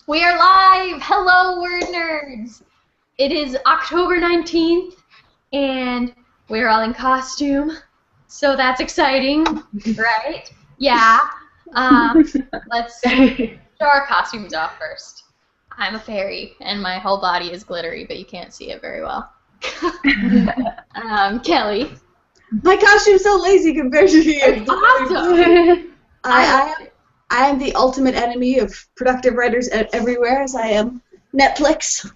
We are live! Hello, WordNerds! It is October 19th, and we're all in costume, so that's exciting, right? Yeah. Let's show our costumes off first. I'm a fairy, and my whole body is glittery, but you can't see it very well. Kelly. My costume's so lazy compared to you. It's awesome! I am the ultimate enemy of productive writers everywhere, as I am Netflix.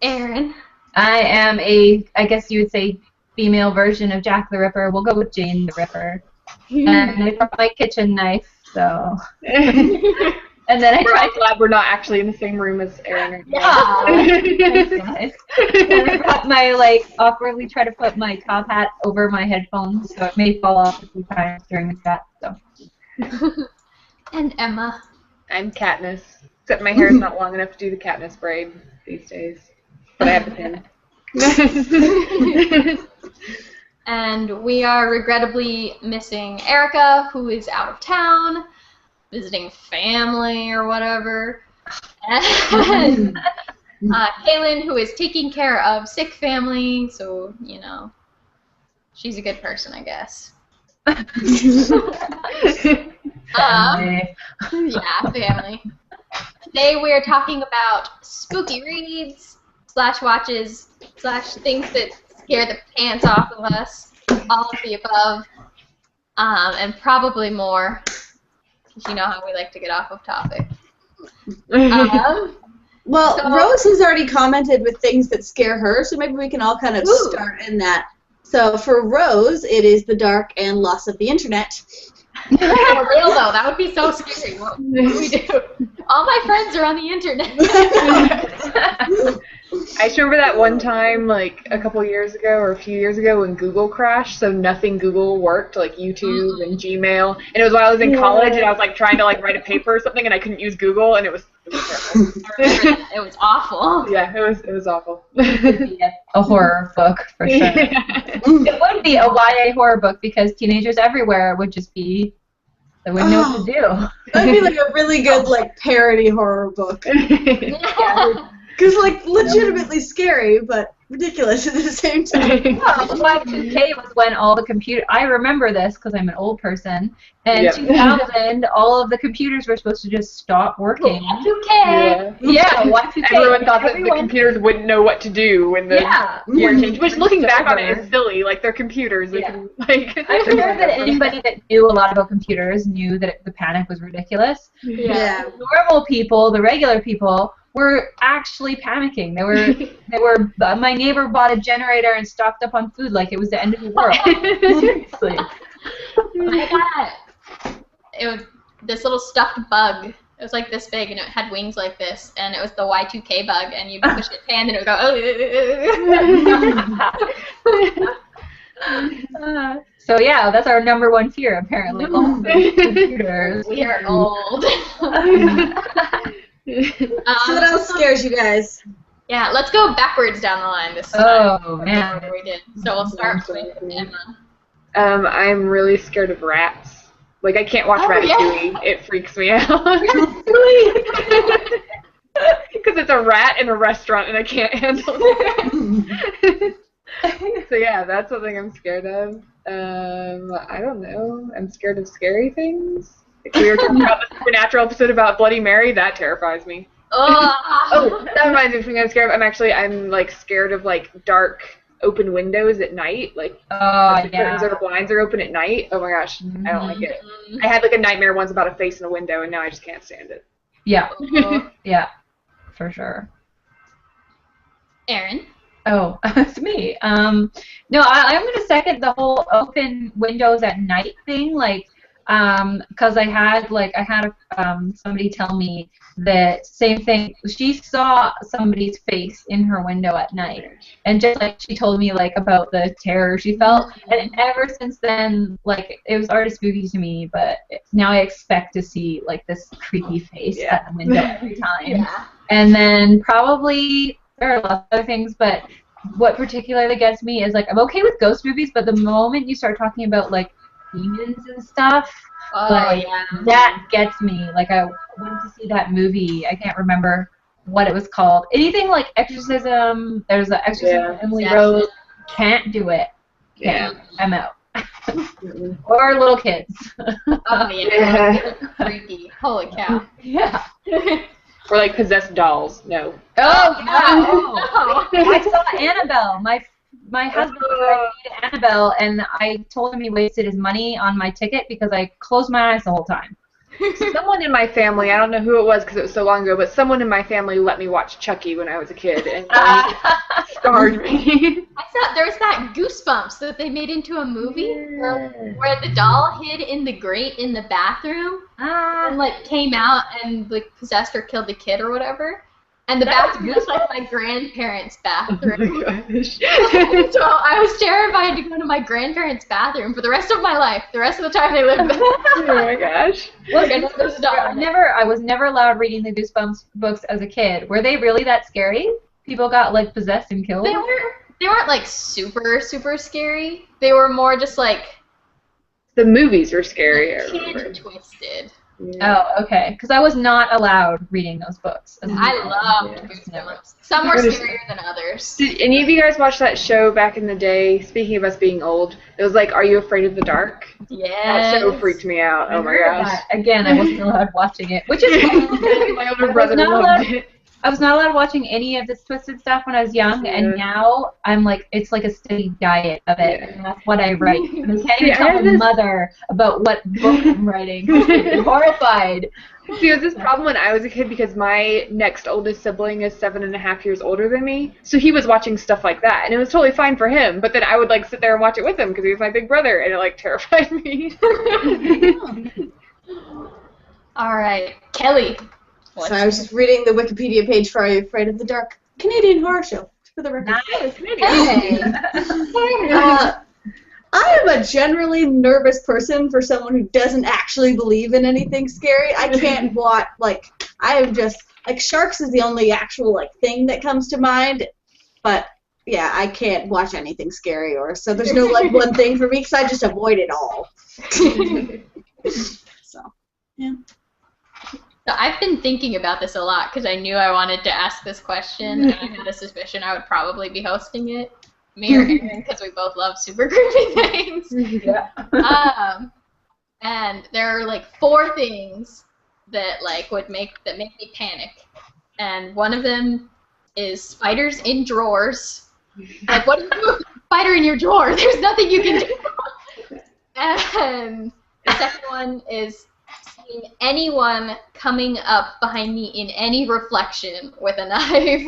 Aaron. I am I guess you would say, female version of Jack the Ripper. We'll go with Jane the Ripper. And I brought my kitchen knife, so. And then I'm glad we're not actually in the same room as Aaron. Yeah. Thanks, guys. And I brought my, awkwardly try to put my top hat over my headphones, so it may fall off a few times during the chat, so. And Emma. I'm Katniss, except my hair's not long enough to do the Katniss braid these days. But I have the pin. And we are regrettably missing Erica, who is out of town, visiting family or whatever. And Kaylin, who is taking care of sick family, so, you know, she's a good person, I guess. Yeah, family. Today we are talking about spooky reads, /watches, /things that scare the pants off of us, all of the above, and probably more, because you know how we like to get off of topic. Well, so, Rose has already commented with things that scare her, so maybe we can all kind of start in that. So for Rose, it is the dark and loss of the internet. For real though, that would be so scary. What do we do? All my friends are on the internet. I just remember that one time, like a couple years ago or a few years ago, when Google crashed, so nothing Google worked, like YouTube and Gmail. And it was while I was in college, and I was like trying to write a paper or something, and I couldn't use Google, and it was terrible. It was awful. Yeah, it was awful. A horror book for sure. It would be a YA horror book because teenagers everywhere would just be. They wouldn't know what to do. That'd be like a really good parody horror book. Yeah. Because, legitimately scary, but ridiculous at the same time. Yeah, Y2K was when all the I remember this because I'm an old person. And 2000, all of the computers were supposed to just stop working. Y2K. Yeah, Y2K. Everyone thought that the computers wouldn't know what to do when the year changed. Which, looking back on it, is silly. They're computers. They can, I'm sure that anybody that knew a lot about computers knew that the panic was ridiculous. Yeah. Normal people, the regular people, were actually panicking. They were. My neighbor bought a generator and stocked up on food like it was the end of the world. Seriously. I got this little stuffed bug. It was like this big, and it had wings like this, and it was the Y2K bug, and you push its hand, and it would go. So yeah, that's our #1 fear apparently. Computers. We are old. So what else scares you guys? Yeah, let's go backwards down the line this time. Oh, man. We did. So we'll start with Emma. I'm really scared of rats. I can't watch Ratatouille. Yeah. It freaks me out. Because it's a rat in a restaurant and I can't handle it. So yeah, that's something I'm scared of. I don't know. I'm scared of scary things. We were talking about the Supernatural episode about Bloody Mary. That terrifies me. Oh, that reminds me of something I'm scared of. I'm scared of dark open windows at night. Curtains or the blinds are open at night. Oh my gosh, I don't like it. I had a nightmare once about a face in a window, and now I just can't stand it. Yeah, yeah, for sure. Aaron. Oh, it's me. No, I'm gonna second the whole open windows at night thing. Because I had somebody tell me that same thing. She saw somebody's face in her window at night, and just she told me about the terror she felt, and ever since then, it was already spooky to me, but now I expect to see this creepy face at the window every time. Yeah. And then probably there are lots of other things, but what particularly gets me is I'm okay with ghost movies, but the moment you start talking about demons and stuff. Oh, Like, yeah. that gets me. Like, I went to see that movie. I can't remember what it was called. Anything like Exorcism. There's an Exorcism of Emily Rose. Can't do it. Yeah. I'm out. Or little kids. Oh, yeah. Freaky. Holy cow. Yeah. Or like possessed dolls. No. Oh, yeah. Oh. I saw Annabelle. My husband was like, Annabelle, and I told him he wasted his money on my ticket because I closed my eyes the whole time. Someone in my family, I don't know who it was because it was so long ago, but someone in my family let me watch Chucky when I was a kid, and scarred me. I thought there was that Goosebumps that they made into a movie where the doll hid in the grate in the bathroom and like came out and like possessed or killed the kid or whatever. And the bathroom was like my grandparents' bathroom. Oh my gosh. So I was terrified to go to my grandparents' bathroom for the rest of my life. The rest of the time they lived there. Oh my gosh. Look, I know there's a doll. I was never allowed reading the Goosebumps books as a kid. Were they really that scary? People got like possessed and killed? They weren't like super, super scary. They were more just like The movies were scary, I remember. kid twisted. Oh, okay. Because I was not allowed reading those books. I loved Goosebumps. Some were scarier than others. Did any of you guys watch that show back in the day? Speaking of us being old, it was like, Are You Afraid of the Dark? Yes. That show freaked me out. Oh my gosh. Again, I wasn't allowed watching it, which is My older brother loved it. I was not allowed watching any of this twisted stuff when I was young, and now I'm like, it's like a steady diet of it, and that's what I write. And I can't even tell my mother about what book I'm writing. I'm horrified. See, it was this problem when I was a kid because my next oldest sibling is 7.5 years older than me, so he was watching stuff like that, and it was totally fine for him, but then I would like sit there and watch it with him because he was my big brother, and it like terrified me. All right, Kelly. So I was just reading the Wikipedia page for Are You Afraid of the Dark? Canadian horror show, for the record. Nice. Hey. I am a generally nervous person for someone who doesn't actually believe in anything scary. I can't watch, like, I am just, like, sharks is the only actual, like, thing that comes to mind, but, yeah, I can't watch anything scary, or so there's no, like, one thing for me, because I just avoid it all. So, yeah. So I've been thinking about this a lot because I knew I wanted to ask this question, and I had a suspicion I would probably be hosting it. Me or Aaron, because we both love super creepy things. Yeah. And there are like 4 things that like make me panic, and one of them is spiders in drawers. Like, what do you do with a spider in your drawer? There's nothing you can do. And the second one is seeing anyone coming up behind me in any reflection with a knife.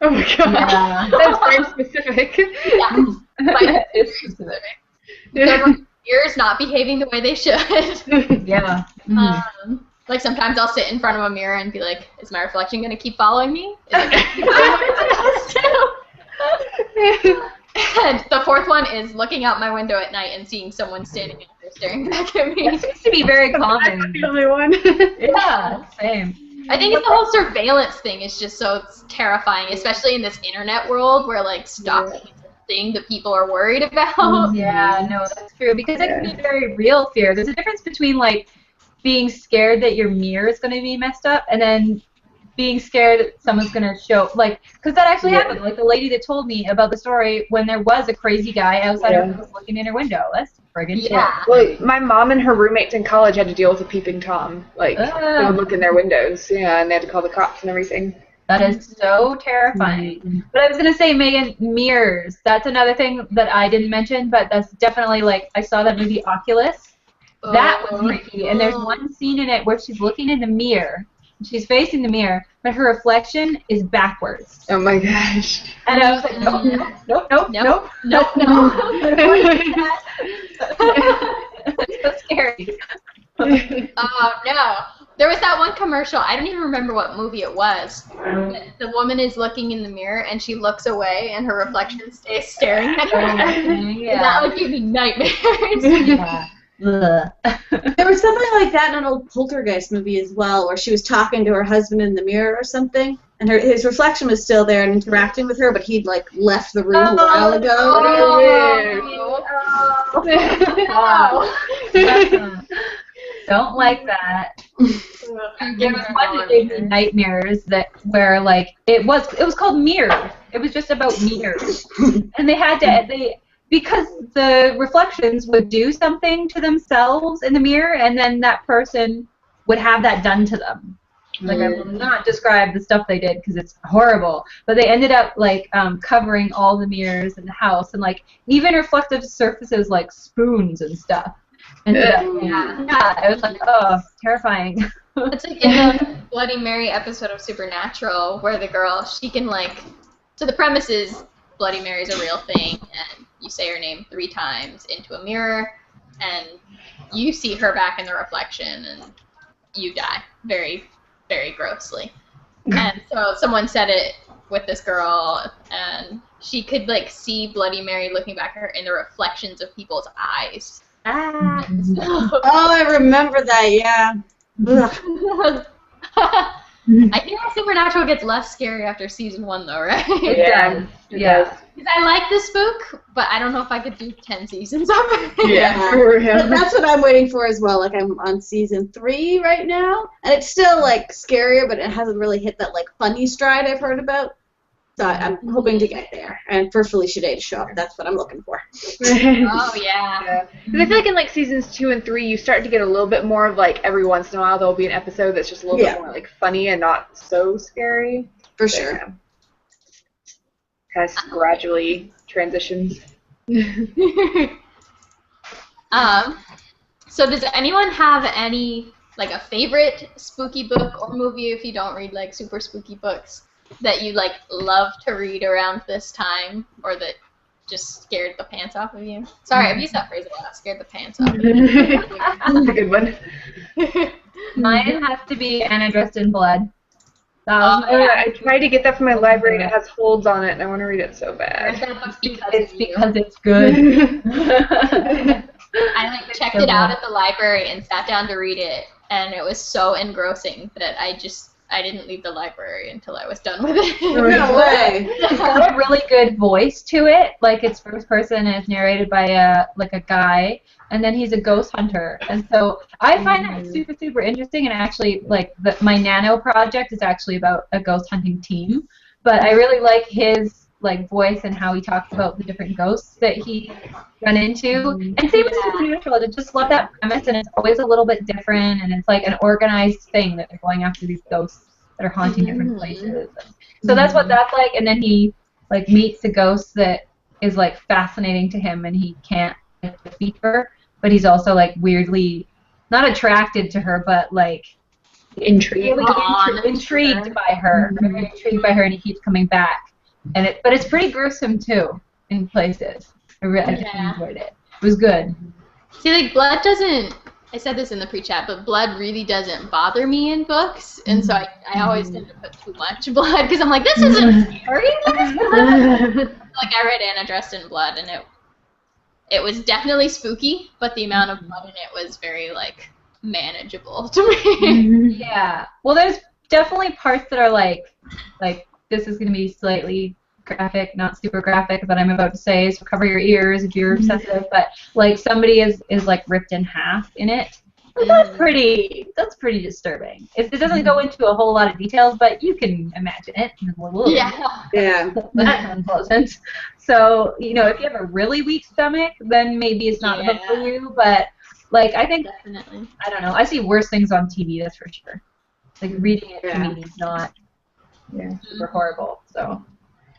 Oh my god. Yeah. That's very specific. Yeah. Like, It's specific. ears not behaving the way they should. Yeah. Like sometimes I'll sit in front of a mirror and be like, is my reflection going to keep following me? Is it gonna keep following me? And the 4th one is looking out my window at night and seeing someone standing out there staring back at me. That seems to be very common. I'm the only one. Yeah, same. I think it's the whole surveillance thing is just so terrifying, especially in this internet world where like stalking is a thing that people are worried about. Yeah, no, that's true, because it can be a very real fear. There's a difference between like being scared that your mirror is going to be messed up and then being scared that someone's going to show, like, because that actually happened. Like the lady that told me about the story when there was a crazy guy outside her house looking in her window. That's friggin' Yeah. Well, my mom and her roommates in college had to deal with a peeping Tom. Like, they would look in their windows, and they had to call the cops and everything. That is so terrifying. But I was going to say, Megan, mirrors. That's another thing that I didn't mention, but that's definitely, like, I saw that movie Oculus. That was freaky. And there's one scene in it where she's looking in the mirror. She's facing the mirror, but her reflection is backwards. Oh my gosh. And I was like, nope. It's so scary. No. There was that one commercial. I don't even remember what movie it was. The woman is looking in the mirror and she looks away and her reflection stays staring at her. And that would give me nightmares. Yeah. There was something like that in an old Poltergeist movie as well, where she was talking to her husband in the mirror or something, and his reflection was still there and interacting with her, but he'd like left the room a while ago. Don't like that. There was one that gave me nightmares where like it was called mirrors. It was just about mirrors, and because the reflections would do something to themselves in the mirror, and then that person would have that done to them. Like I will not describe the stuff they did because it's horrible. But they ended up like covering all the mirrors in the house, and like even reflective surfaces like spoons and stuff. And it was like, oh, terrifying. It's like in the Bloody Mary episode of Supernatural where the girl, she can like, so the premise is Bloody Mary's a real thing, and you say her name 3 times into a mirror, and you see her back in the reflection, and you die very, very grossly. And so someone said it with this girl, and she could like see Bloody Mary looking back at her in the reflections of people's eyes. Oh, I remember that, yeah. I think Supernatural gets less scary after season 1, though, right? It does. Yeah. Because I like this book, but I don't know if I could do 10 seasons of it. Yeah. But that's what I'm waiting for as well. Like, I'm on season 3 right now, and it's still, like, scarier, but it hasn't really hit that, like, funny stride I've heard about. So I'm hoping to get there, and for Felicia Day to show up. That's what I'm looking for. Oh, yeah. Because I feel like in like seasons 2 and 3, you start to get a little bit more of like every once in a while there'll be an episode that's just a little bit more like funny and not so scary. For sure. Kind of gradually transitions. So does anyone have any, like, a favorite spooky book or movie, if you don't read, like, super spooky books, that you, like, love to read around this time, or that just scared the pants off of you? Sorry, I've used that phrase a lot, scared the pants off of you. That's a good one. Mine has to be Anna Dressed in Blood. I tried to get that from my library, and it has holds on it, and I want to read it so bad. Because it's good. I like checked it out at the library and sat down to read it, and it was so engrossing that I didn't leave the library until I was done with it. No way. It's got a really good voice to it. Like, it's first person and it's narrated by a guy, and then he's a ghost hunter. And so I find that super, super interesting, and actually, like, my Nano project is actually about a ghost hunting team. But I really like his, like, voice and how he talks about the different ghosts that he run into. And same with Supernatural. I just love that premise, and it's always a little bit different, and it's like an organized thing that they're going after these ghosts that are haunting different places. So that's what that's like, and then he, like, meets a ghost that is, like, fascinating to him, and he can't defeat her, but he's also, like, weirdly not attracted to her, but, like, intrigued by her. Very intrigued by her, and he keeps coming back. But it's pretty gruesome too in places. I just enjoyed it. It was good. See, like, blood doesn't. I said this in the pre-chat, but blood really doesn't bother me in books, and so I always tend to put too much blood because I'm like, this isn't scary. Like, I read Anna Dressed in Blood, and it was definitely spooky, but the amount of blood in it was very, like, manageable to me. Yeah. Well, there's definitely parts that are like this is going to be slightly graphic, not super graphic, that I'm about to say, so cover your ears if you're obsessive, but, like, somebody is like, ripped in half in it. That's pretty disturbing. It doesn't go into a whole lot of details, but you can imagine it. Yeah. That's unpleasant. So, you know, if you have a really weak stomach, then maybe it's not the book for you, but, like, I think, Definitely. I don't know, I see worse things on TV, that's for sure. Like, reading it to me is not super horrible, so.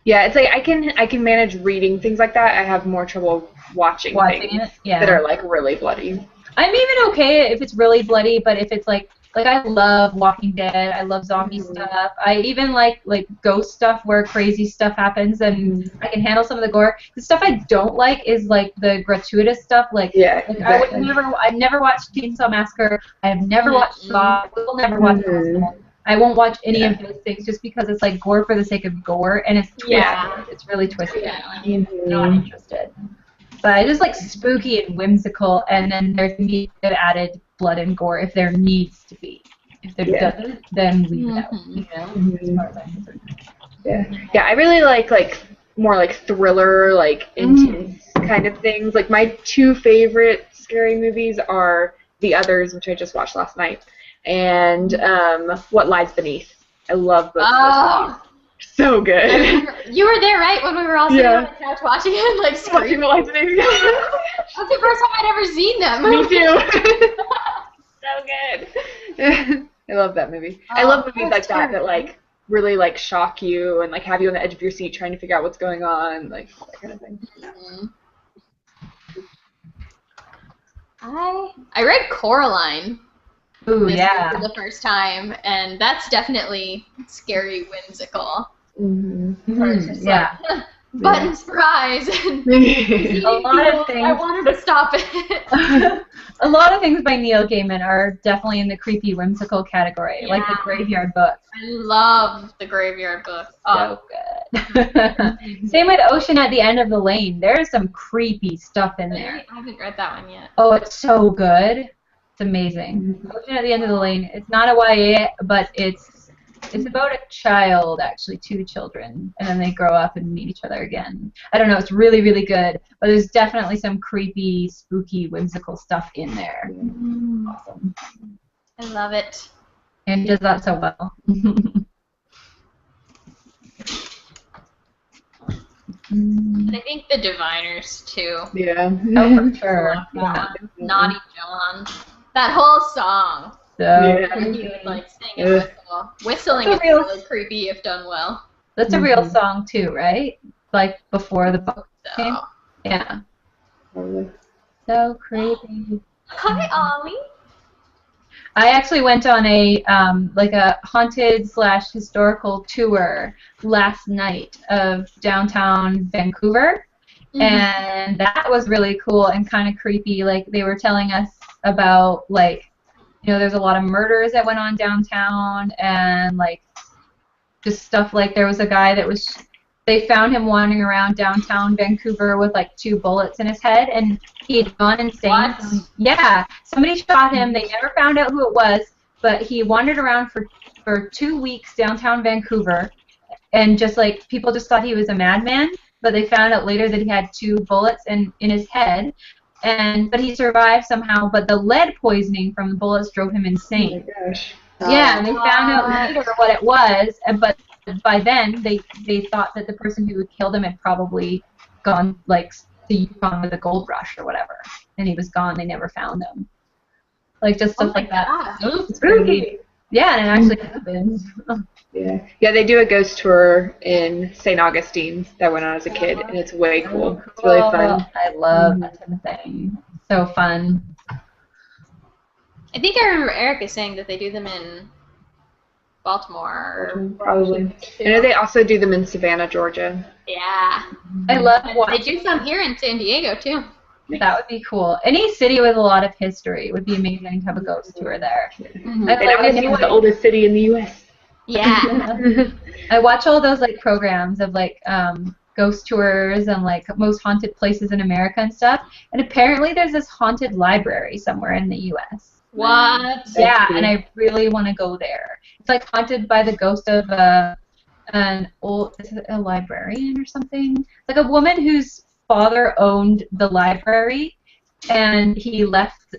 Yeah, it's like I can manage reading things like that. I have more trouble watching things that are, like, really bloody. I'm even okay if it's really bloody, but if it's like I love Walking Dead, I love zombie stuff. I even like ghost stuff where crazy stuff happens, and I can handle some of the gore. The stuff I don't like is, like, the gratuitous stuff. Exactly. I've never watched Chainsaw Massacre. I have never watched Saw. I will never watch I won't watch any of those things just because it's, like, gore for the sake of gore, and it's twisted. Yeah. It's really twisted. I'm not interested. But I just like spooky and whimsical, and then there can be good added blood and gore if there needs to be. If there doesn't, then leave it out. You know, as far as I'm concerned. Yeah, I really like more like thriller, like intense kind of things. Like my two favorite scary movies are The Others, which I just watched last night, and What Lies Beneath. I love both of those movies. So good. You were there, right, when we were all sitting on the couch watching it, like Watching screaming. What Lies Beneath. That's the first time I'd ever seen them. Me too. So good. I love that movie. I love movies like that like really like shock you and like have you on the edge of your seat trying to figure out what's going on, like that kind of thing. Mm-hmm. I read Coraline. Ooh, this yeah. for the first time, and that's definitely scary, whimsical. Yeah. Buttons for eyes. And A lot of things. I wanted to stop it. A lot of things by Neil Gaiman are definitely in the creepy, whimsical category, like the Graveyard Book. I love the Graveyard Book. So good. Same with Ocean at the End of the Lane. There's some creepy stuff in there. I haven't read that one yet. Oh, it's so good. It's amazing. Ocean at the End of the Lane. It's not a YA, but it's about a child, actually, two children, and then they grow up and meet each other again. I don't know. It's really, really good, but there's definitely some creepy, spooky, whimsical stuff in there. Awesome. I love it. And he does that so well. And I think the Diviners too. Yeah. Oh, for sure. Yeah. Naughty John. That whole song. So He would like sing and whistle. Whistling is really creepy if done well. that's a real song too, right? Like before the book came. So. Yeah. So creepy. Hi, Ollie. I actually went on a like a haunted / historical tour last night of downtown Vancouver, and that was really cool and kind of creepy. Like they were telling us about like, you know, there's a lot of murders that went on downtown and like just stuff like there was a guy that was. They found him wandering around downtown Vancouver with like 2 bullets in his head, and he had gone insane. What? Yeah, somebody shot him. They never found out who it was, but he wandered around for 2 weeks downtown Vancouver, and just like people just thought he was a madman. But they found out later that he had 2 bullets in his head, but he survived somehow. But the lead poisoning from the bullets drove him insane. Oh my gosh. Yeah, and they found out later what it was, but by then they thought that the person who had killed him had probably gone like to Yukon with a gold rush or whatever, and he was gone. They never found him. Like just stuff like that. It's spooky. Yeah, and it actually happened. Yeah, they do a ghost tour in St. Augustine's that went on as a kid, and it's way cool. It's really fun. I love that type of thing. So fun. I think I remember Erica saying that they do them in Baltimore. Probably. I know they also do them in Savannah, Georgia. Yeah. I love They watching. do some here in San Diego too. That would be cool. Any city with a lot of history would be amazing to have a ghost tour there. Mm-hmm. I feel like It's the oldest city in the U.S. Yeah. I watch all those like programs of like ghost tours and like most haunted places in America and stuff. And apparently there's this haunted library somewhere in the U.S. What? Yeah, and I really want to go there. It's like haunted by the ghost of an old, is it a librarian or something? Like a woman whose father owned the library, and he left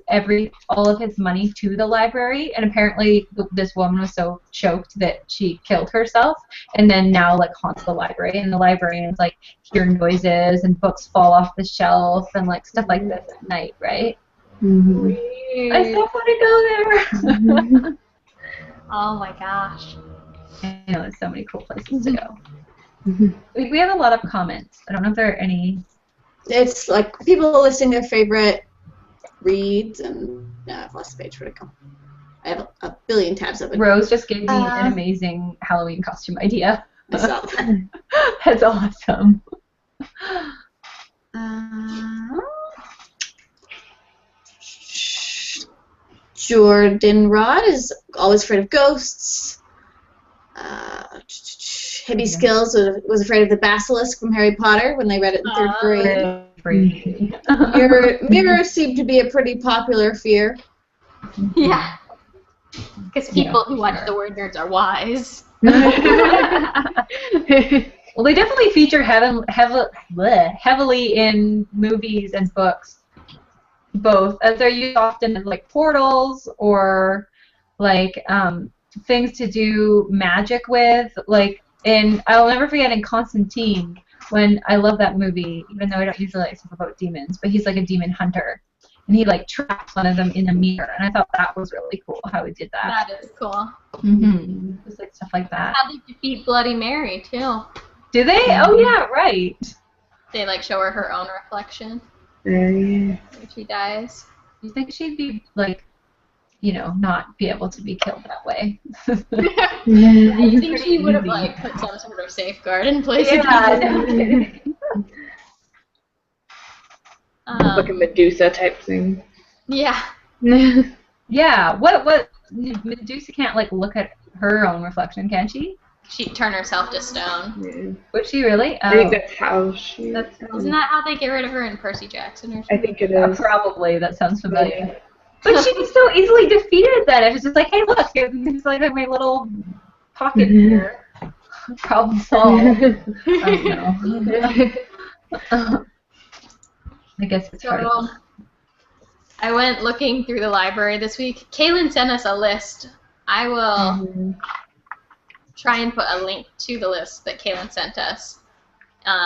all of his money to the library, and apparently this woman was so choked that she killed herself, and then now like haunts the library, and the librarians like hear noises and books fall off the shelf and like stuff like this at night, right? Mm-hmm. I still want to go there. Oh my gosh. I know there's so many cool places to go. We have a lot of comments. I don't know if there are any. It's like people listing their favorite reads, and I've lost the page. Where'd it go? I have a billion tabs open. Rose just gave me an amazing Halloween costume idea. I saw that. That's awesome. Jordan Rod is always afraid of ghosts. Hibby Skills was afraid of the basilisk from Harry Potter when they read it in 3rd grade. Mirror seemed to be a pretty popular fear. Yeah. Because people who watch the Word Nerds are wise. Well, they definitely feature heavily in movies and books, both, as they're used often as like portals or like things to do magic with. Like I'll never forget in Constantine, when I love that movie, even though I don't usually like stuff about demons, but he's like a demon hunter, and he like traps one of them in a mirror, and I thought that was really cool how he did that. That is cool. Mm-hmm. Just like stuff like that. How they defeat Bloody Mary too. Do they? Oh yeah, right. They like show her own reflection Yeah. when she dies. You think she'd be like, not be able to be killed that way? I think she would have like put some sort of safeguard in place. Yeah. Like a Medusa type thing. Yeah. Yeah. What? Medusa can't like look at her own reflection, can she? She'd turn herself to stone. Yeah. Would she really? I think that's how she. Isn't that how they get rid of her in Percy Jackson or I something? think it is. Probably. That sounds familiar. But she's so easily defeated then. It's just like, hey, look, it's like my little pocket here. Problem solved. I guess it's hard. So, I went looking through the library this week. Kaylin sent us a list. I will try and put a link to the list that Kaylin sent us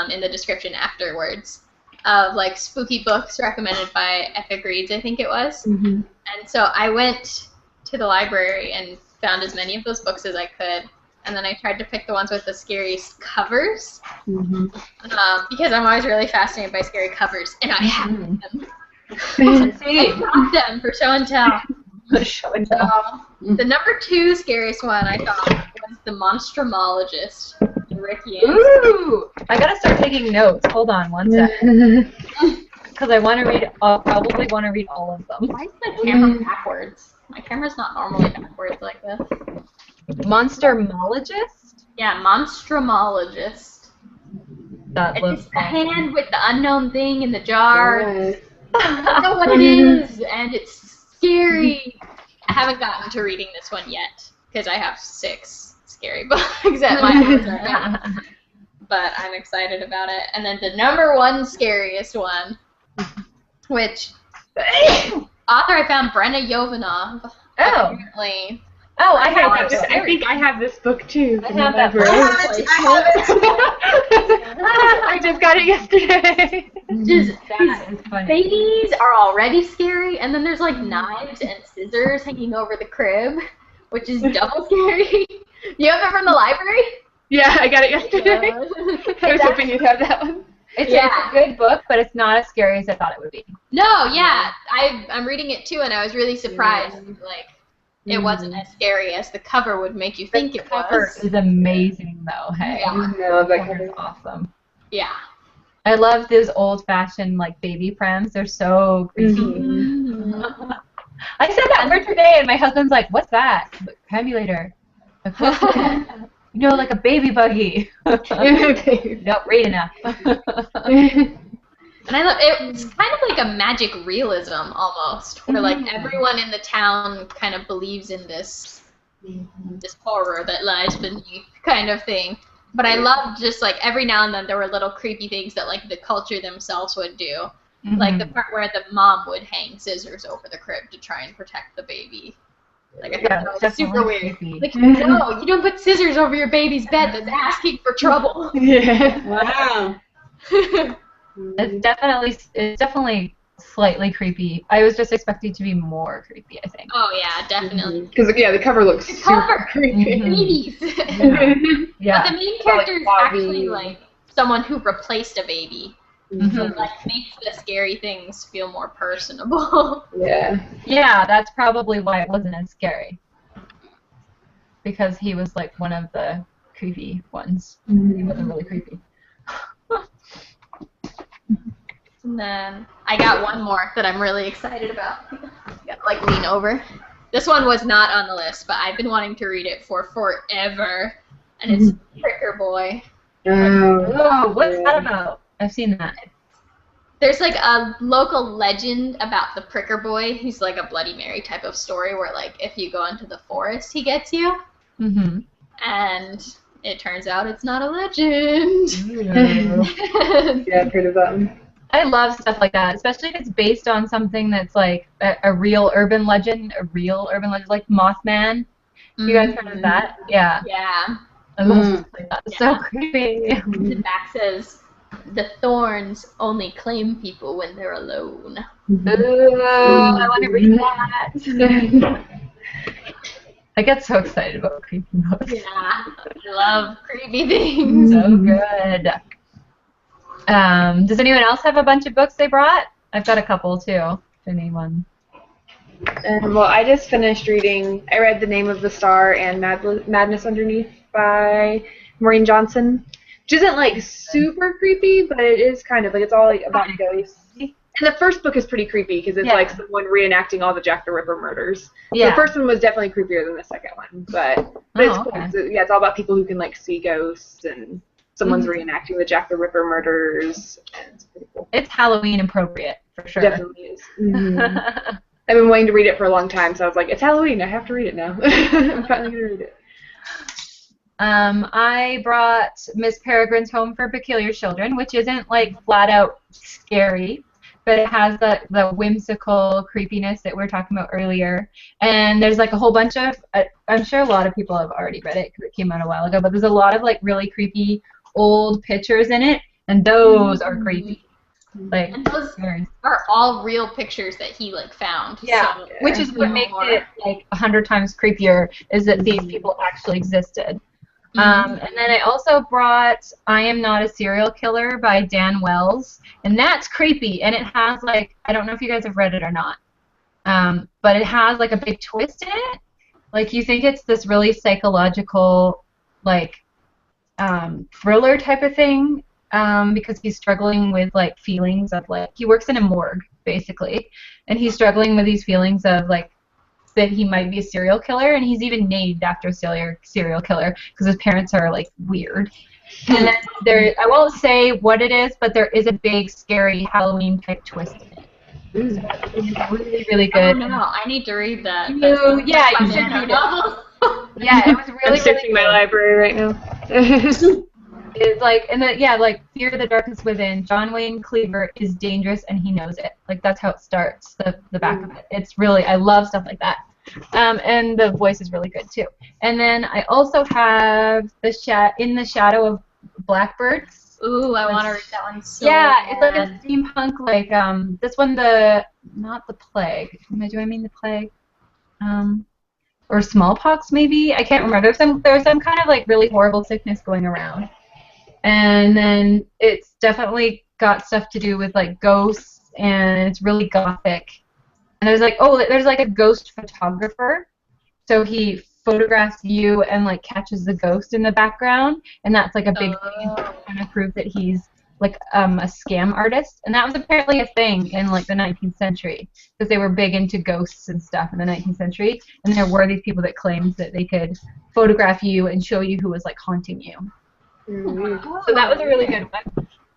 in the description afterwards of like spooky books recommended by Epic Reads, I think it was. Mm-hmm. And so I went to the library and found as many of those books as I could. And then I tried to pick the ones with the scariest covers because I'm always really fascinated by scary covers, and I have them. I bought them for show and tell. Show and tell. The number 2 scariest one I thought was The Monstrumologist, Rick Yates. Ooh! I gotta start taking notes. Hold on one second. Because I want to read, probably want to read all of them. Why is my camera backwards? My camera's not normally backwards like this. Monstrumologist? Yeah, Monstrumologist. That It's looks the hand with the unknown thing in the jar. Yeah. I don't know what it is, and it's scary. I haven't gotten to reading this one yet, because I have 6 scary books at my house right now. But I'm excited about it. And then the number 1 scariest one, which author I found, Brenna Yovanov. Oh. Apparently. Oh, I have I that. think I have this book too. I have that. I just got it yesterday. Just, That is funny. babies are already scary, and then there's like knives and scissors hanging over the crib, which is double scary. You have it from the library? Yeah, I got it yesterday. I was hoping you'd have that one. It's a good book, but it's not as scary as I thought it would be. No, yeah, I'm reading it too, and I was really surprised. Like, it wasn't as scary as the cover would make you think it Cover was. is amazing, though. Hey, Yeah. I love that Cover's cover. awesome. Yeah. I love those old-fashioned like baby prems. They're so creepy. I said that word today, and my husband's like, "What's that?" I'm like, "Perambulator." Like, what's that? Like a baby buggy. Nope, read enough. And I love it's kind of like a magic realism almost, where like everyone in the town kind of believes in this horror that lies beneath kind of thing. But I love just like every now and then there were little creepy things that like the culture themselves would do. Like the part where the mom would hang scissors over the crib to try and protect the baby. Like I thought that was super weird. Creepy. Like, no, you don't put scissors over your baby's bed. That's asking for trouble. Yeah. Wow. It's definitely slightly creepy. I was just expecting it to be more creepy, I think. Oh yeah, definitely. Because the cover looks The super cover. creepy. Babies. Yeah. But the main character is Bobby. actually like someone who replaced a baby. So Mhm. it like makes the scary things feel more personable. Yeah. Yeah, that's probably why it wasn't as scary. Because he was like one of the creepy ones. He wasn't really creepy. And then I got one more that I'm really excited about. Gotta like lean over. This one was not on the list, but I've been wanting to read it for forever. And it's Pricker Boy. Oh, what's that about? I've seen that. There's like a local legend about the Pricker Boy. He's like a Bloody Mary type of story where like if you go into the forest, he gets you. Mm-hmm. And it turns out it's not a legend. Yeah, I've heard of that one. I love stuff like that, especially if it's based on something that's like a real urban legend, like Mothman. You guys heard of that? Yeah. Yeah. I love stuff like that. It's so Yeah. creepy. The back says, the thorns only claim people when they're alone. Ooh, I want to read that. I get so excited about creepy books. Yeah. I love creepy things. So good. Does anyone else have a bunch of books they brought? I've got a couple too. If anyone. Well, I just finished reading. I read The Name of the Star and Madness Underneath by Maureen Johnson, which isn't like super creepy, but it is kind of like it's all like about ghosts. And the first book is pretty creepy because it's like someone reenacting all the Jack the Ripper murders. Yeah. So the first one was definitely creepier than the second one, but it's cool. Okay. So, yeah, it's all about people who can like see ghosts and someone's reenacting the Jack the Ripper murders. And it's pretty cool. It's Halloween appropriate for sure. Definitely is. Mm-hmm. I've been wanting to read it for a long time, so I was like, it's Halloween, I have to read it now. I'm finally going to read it. I brought Miss Peregrine's Home for Peculiar Children, which isn't like flat out scary, but it has the whimsical creepiness that we were talking about earlier. And there's like a whole bunch of, I'm sure a lot of people have already read it because it came out a while ago, but there's a lot of like really creepy old pictures in it, and those are creepy. Like, and those are all real pictures that he like found. Yeah, so, which is what makes it like 100 times creepier is that these people actually existed. And then I also brought I Am Not a Serial Killer by Dan Wells, and that's creepy, and it has like, I don't know if you guys have read it or not, but it has like a big twist in it. Like you think it's this really psychological like thriller type of thing, because he's struggling with like feelings of like, he works in a morgue basically, and he's struggling with these feelings of like that he might be a serial killer, and he's even named after a serial killer because his parents are like weird. And then I won't say what it is, but there is a big scary Halloween type twist in it. It's really, really good. I don't know. I need to read that. You should read it. Yeah, it was really, I'm searching my library right now. It's like, and like Fear the Darkness Within. John Wayne Cleaver is dangerous and he knows it. Like that's how it starts. The back of it. It's really, I love stuff like that. And the voice is really good too. And then I also have In the Shadow of Blackbirds. Ooh, I want to read that one so bad. It's like bad. a steampunk like this one not the plague. Do I mean the plague? Or smallpox maybe? I can't remember. There's some kind of like really horrible sickness going around. And then it's definitely got stuff to do with like ghosts, and it's really gothic. And there's like a ghost photographer, so he photographs you and like catches the ghost in the background, and that's like a big thing to kind of prove that he's like a scam artist. And that was apparently a thing in like the 19th century because they were big into ghosts and stuff in the 19th century, and there were these people that claimed that they could photograph you and show you who was like haunting you. So that was a really good one.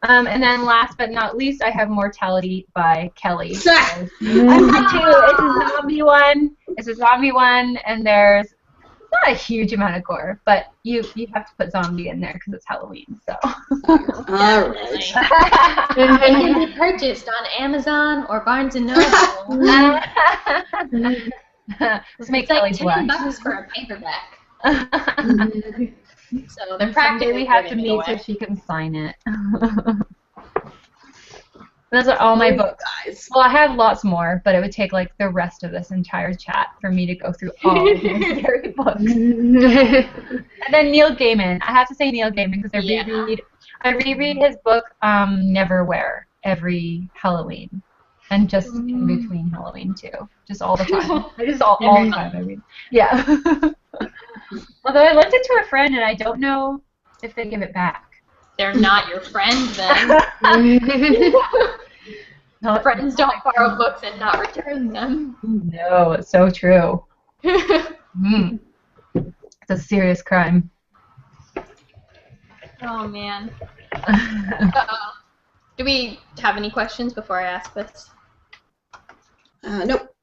And then last but not least, I have Mortality by Kelly. I have two. It's a zombie one, and there's not a huge amount of gore, but you have to put zombie in there because it's Halloween. So. All right. It can be purchased on Amazon or Barnes & Noble. Let's make It's like Kelly $10 for a paperback. So they're Someday practically we have to meet so she can sign it. Those are all my books. Guys. Well, I have lots more, but it would take like the rest of this entire chat for me to go through all of these scary books. And then Neil Gaiman. I have to say Neil Gaiman because I reread his book Neverwhere every Halloween, and just in between Halloween too, just all the time. I just all the time I read. Yeah. Although I lent it to a friend, and I don't know if they give it back. They're not your friend then. Friends don't borrow books and not return them. No, it's so true. It's a serious crime. Oh, man. Uh-oh. Do we have any questions before I ask this? Nope.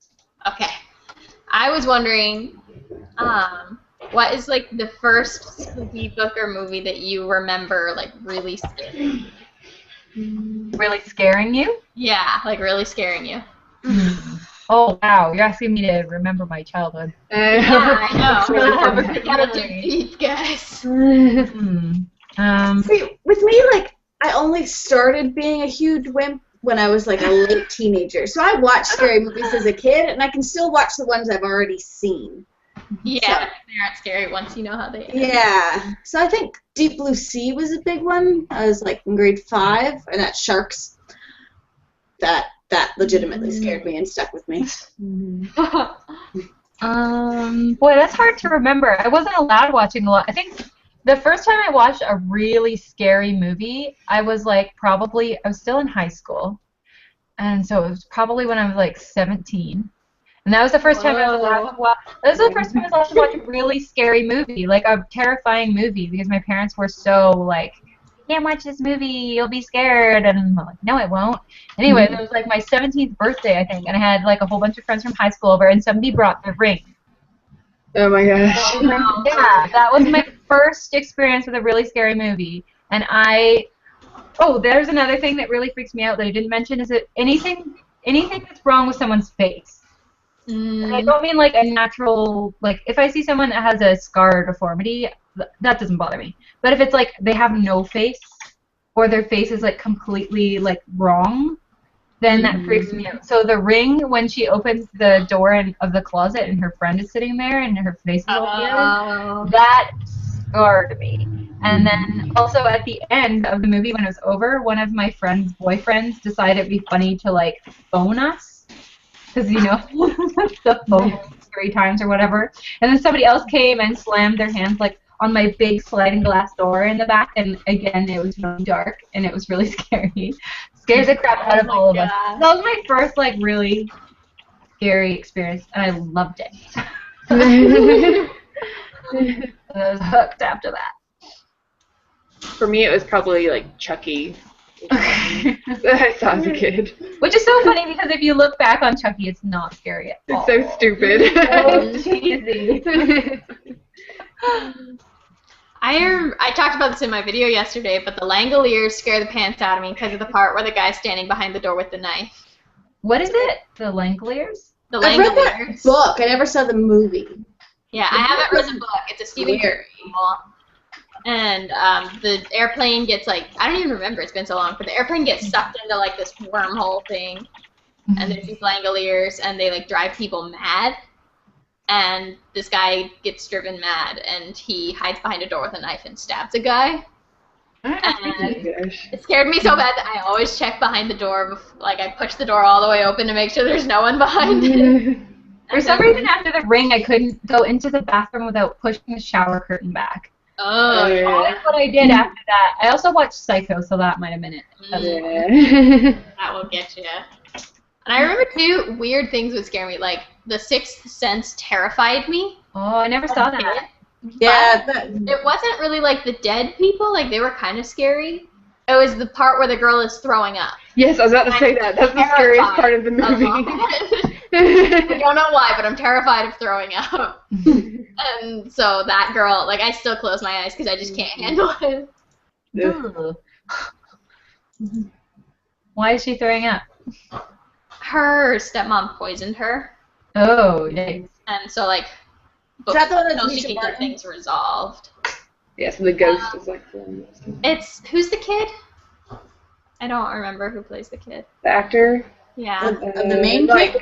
Okay. I was wondering, what is like the first spooky book or movie that you remember like really scaring? Really scaring you? Yeah, like really scaring you. Oh wow, you're asking me to remember my childhood. Yeah, I know. Really have a You good gotta dig memory. deep, guys. See, with me, like, I only started being a huge wimp when I was like a late teenager. So I watched scary movies as a kid, and I can still watch the ones I've already seen. Yeah, So- they aren't scary once you know how they end. Yeah. So I think Deep Blue Sea was a big one. I was like in grade 5, and that sharks. That legitimately scared me and stuck with me. Boy, that's hard to remember. I wasn't allowed watching a lot. I think the first time I watched a really scary movie, I was still in high school. And so it was probably when I was like 17. And that was the first time I was allowed to watch. That was the first time I was allowed to watch a really scary movie, like a terrifying movie, because my parents were so like, "You can't watch this movie, you'll be scared." And I'm like, "No, I won't." Anyway, it was like my 17th birthday, I think, and I had like a whole bunch of friends from high school over, and somebody brought The Ring. Oh my gosh. Yeah, that was my first experience with a really scary movie, and there's another thing that really freaks me out that I didn't mention is that anything that's wrong with someone's face. And I don't mean like a natural, like if I see someone that has a scar or deformity, that doesn't bother me. But if it's like they have no face or their face is like completely like wrong, then that freaks me out. So The Ring, when she opens the door of the closet and her friend is sitting there and her face is all weird, that scarred me. And then also at the end of the movie when it was over, one of my friend's boyfriends decided it'd be funny to like phone us. Because, the phone 3 times or whatever. And then somebody else came and slammed their hands, like, on my big sliding glass door in the back. And, again, it was really dark, and it was really scary. Scared the crap out of all of us. That was my first, like, really scary experience, and I loved it. And I was hooked after that. For me, it was probably like Chucky. I saw as a kid. Which is so funny because if you look back on Chucky, it's not scary at all. It's so stupid. So cheesy. I talked about this in my video yesterday, but the Langoliers scare the pants out of me because of the part where the guy's standing behind the door with the knife. What is it? The Langoliers? The I read that Langoliers. book. I never saw the movie. Yeah, I haven't read the book. It's a Stephen King Weird. novel. And the airplane gets like, I don't even remember, it's been so long, but the airplane gets sucked into like this wormhole thing. And there's these Langoliers, and they like drive people mad. And this guy gets driven mad, and he hides behind a door with a knife and stabs a guy. And it scared me so bad that I always check behind the door. Like I push the door all the way open to make sure there's no one behind it. For some reason, after The Ring, I couldn't go into the bathroom without pushing the shower curtain back. Oh, yeah. That's what I did after that. I also watched Psycho, so that might have been it. That will get you. And I remember two weird things would scare me. Like The Sixth Sense terrified me. Oh, I never saw that. Yeah, It wasn't really like the dead people. Like they were kind of scary. It was the part where the girl is throwing up. Yes, I was about to say that. That's the scariest part of the movie. I don't know why, but I'm terrified of throwing up. And so that girl, like, I still close my eyes because I just can't handle it. Ugh. Why is she throwing up? Her stepmom poisoned her, Oh, yikes. and so like, Is that the one that's so she Misha can get Barton? things resolved. Yes, and the ghost is like Who's the kid? I don't remember who plays the kid. the actor. Yeah. Of the main like kid?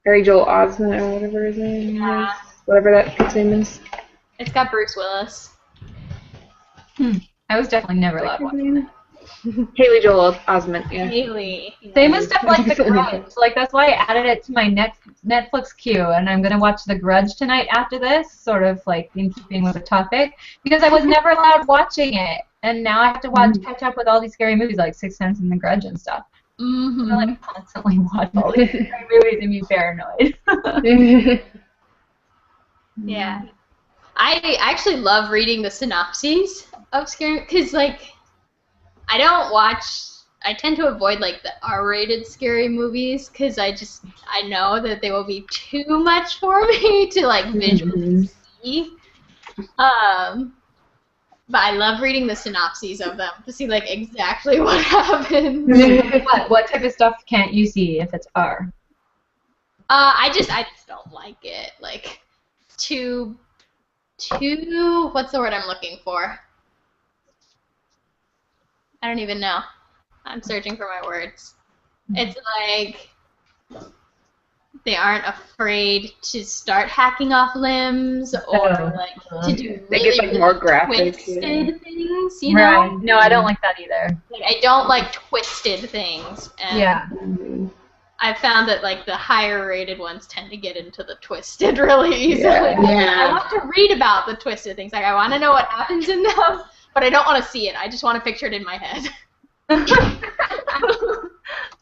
Harry Joel Osment or whatever his name is. Whatever that kid's name is. It's got Bruce Willis. I was definitely never allowed to watch that. Haley Joel Osment, yeah. Haley. Same with stuff like The Grudge. Like, that's why I added it to my Netflix queue, and I'm going to watch The Grudge tonight after this, sort of like in keeping with the topic, because I was never allowed watching it, and now I have to catch up with all these scary movies like Sixth Sense and The Grudge and stuff. Mm-hmm. I like constantly watch all these scary movies and be paranoid. Yeah. I actually love reading the synopses of scary, because like, I tend to avoid like the R-rated scary movies because I know that they will be too much for me to like visually see. But I love reading the synopses of them to see like exactly what happens. What type of stuff can't you see if it's R? I just don't like it. Like too what's the word I'm looking for? I don't even know. I'm searching for my words. It's like they aren't afraid to start hacking off limbs or like to do They really, get like more graphic. twisted Yeah. things, you know? Right. No, I don't like that either. Like, I don't like twisted things. And Yeah. I found that like the higher rated ones tend to get into the twisted really easily. Yeah. I want to read about the twisted things. Like I want to know what happens in them, but I don't want to see it. I just want to picture it in my head.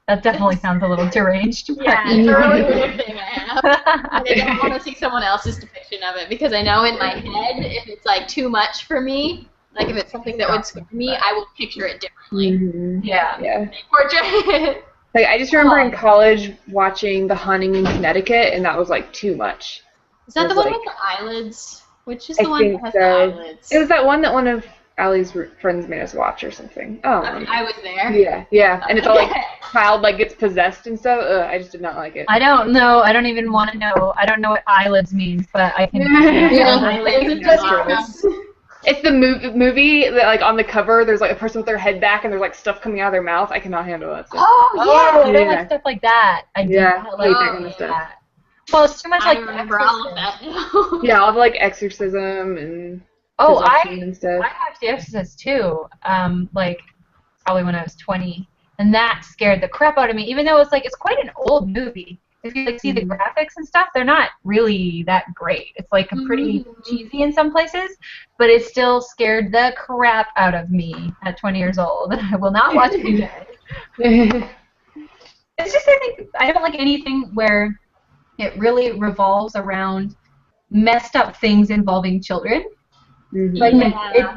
That definitely sounds a little deranged. Yeah, it's a really weird thing I have. And I don't want to see someone else's depiction of it because I know in my head if it's like too much for me, like if it's something that would scare me, I will picture it differently. Yeah. Yeah. Portrait. Like I just remember in college watching The Haunting in Connecticut, and that was like too much. Is that the It's one like- with the eyelids? Which is I the one think that has so. the eyelids? It was that one that one of Allie's friends made us watch or something. Oh. I was there. Yeah, and it's all like child like gets possessed and stuff. Ugh, I just did not like it. I don't know. I don't even want to know. I don't know what eyelids means, but I can. Yeah. Eyelids and eyes. It's the movie that like on the cover. There's like a person with their head back and there's like stuff coming out of their mouth. I cannot handle that stuff. Oh yeah, I don't Yeah. like stuff like that. I do Yeah, not I hate like that that kind of stuff. that. Well, it's too much I like remember all of Exorcist. that now. Yeah, all the like exorcism and Oh, possession I and stuff. watched The Exorcist too. Like probably when I was 20, and that scared the crap out of me. Even though it's like it's quite an old movie. If you like see the graphics and stuff, they're not really that great. It's like a pretty cheesy in some places, but it still scared the crap out of me at 20 years old. I will not watch it again. It's just I think I don't like anything where it really revolves around messed up things involving children. Like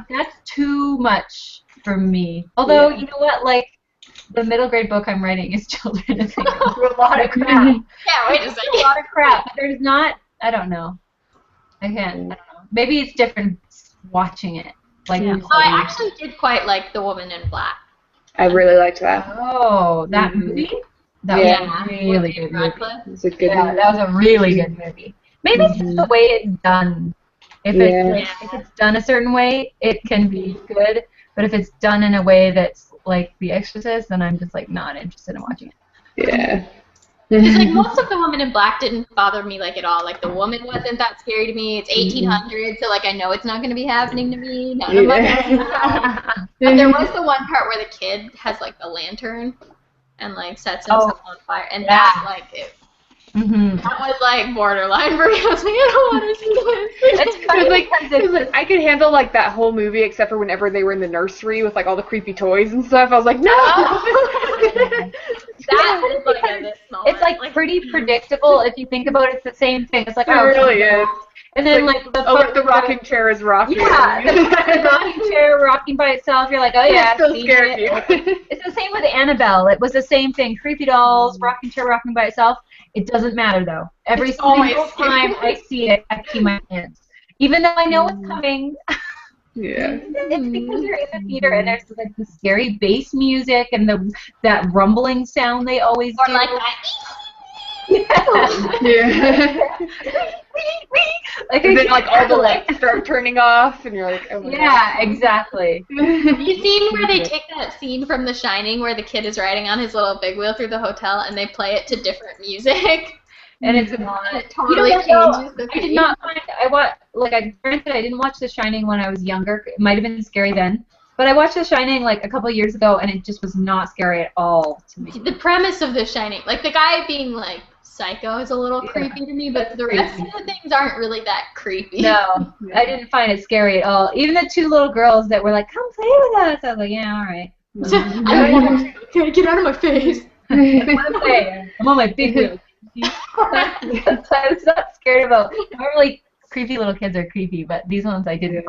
that's too much for me. Although you know what, like the middle grade book I'm writing is children and they go through a lot of crap. Yeah, wait a second. A lot of crap. But there's not. I don't know. I don't know. Maybe it's different watching it. Like So I actually did quite like The Woman in Black. I really liked that. oh, that movie. That was a really good movie. It's a good Yeah, movie. that was a really good movie. Maybe it's just the way it's done. If it's done a certain way, it can be good. But if it's done in a way that's like The Exorcist, then I'm just like not interested in watching it. Yeah. Because like most of The Woman in Black didn't bother me like at all. Like the woman wasn't that scary to me. It's 1800, so like I know it's not going to be happening to me. None of my But there was the one part where the kid has like the lantern and like sets himself on fire, and that like it. That was like borderline for me. I was like, I don't want to see this. It's funny It was like I could handle like that whole movie except for whenever they were in the nursery with like all the creepy toys and stuff. I was like, no. That is like a this moment. It's like pretty predictable if you think about it. It's the same thing. It's like It really is. And then like the rocking chair is rocking. Yeah, the rocking chair rocking by itself. You're like, oh yeah, It still seen scares it. you. It's the same with Annabelle. It was the same thing. Creepy dolls, rocking chair rocking by itself. It doesn't matter though. Every It's always single time I see it, I pee my pants. Even though I know it's coming. Yeah. It's because you're in the theater and there's like the scary bass music and that rumbling sound they always Or do. like that. Yeah. Like And then like all the lights start turning off and you're like, oh my yeah, exactly. Have you seen where they take that scene from The Shining where the kid is riding on his little big wheel through the hotel and they play it to different music? And it's And it totally you know what, changes the I did not find granted I didn't watch The Shining when I was younger. It might have been scary then. But I watched The Shining like a couple years ago and it just was not scary at all to me. The premise of The Shining, like the guy being like psycho is a little creepy to me, but the rest of the things aren't really that creepy. No, I didn't find it scary at all. Even the two little girls that were like, "Come play with us," I was like, "Yeah, all right." I don't want to. Can I get out of my face? I'm on my big wheel. That's what I was not scared about. Normally, creepy little kids are creepy, but these ones I didn't.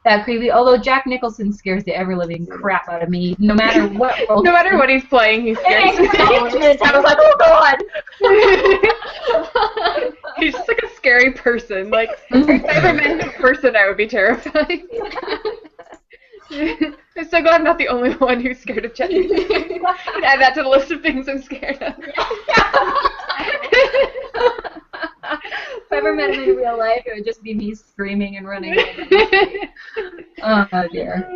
that creepy. Although Jack Nicholson scares the ever-living crap out of me, no matter what role. No matter what he's playing, he's scares me. I was like, oh god. He's just like a scary person. Like, if I ever met him in person, I would be terrified. I'm so glad I'm not the only one who's scared of Jack. Add that to the list of things I'm scared of. If I ever met him in real life, it would just be me screaming and running. Oh dear.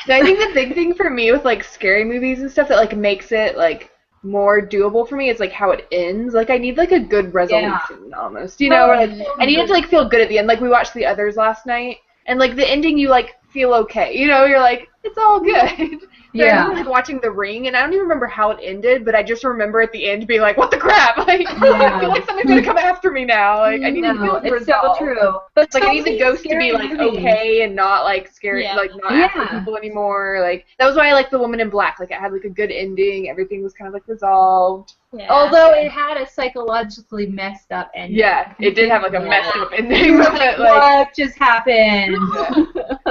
So I think the big thing for me with like scary movies and stuff that like makes it like more doable for me is like how it ends. Like I need like a good resolution almost. You know, or like I need it to like feel good at the end. Like we watched The Others last night, and like the ending you like feel okay. You know, you're like, it's all good. So I remember like watching The Ring, and I don't even remember how it ended, but I just remember at the end being like, what the crap? Like, I feel like somebody's gonna come after me now. Like, I need to feel it's resolved. so true. But Like, I need the ghost to be like okay and not like scary, like not after people anymore. Like that was why I liked The Woman in Black. Like it had like a good ending. Everything was kind of like resolved. Yeah. Although it had a psychologically messed up ending. Yeah, it did have like a messed up ending. But, like, what just happened?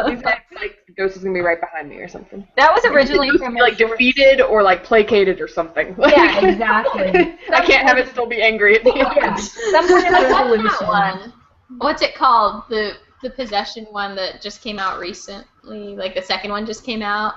He's like the ghost is gonna be right behind me or something. That was originally from like defeated or like placated or something. Like, yeah, exactly. I can't have it still be angry at the end. Yeah. Some kind of resolution. One. What's it called? The possession one that just came out recently. Like the second one just came out.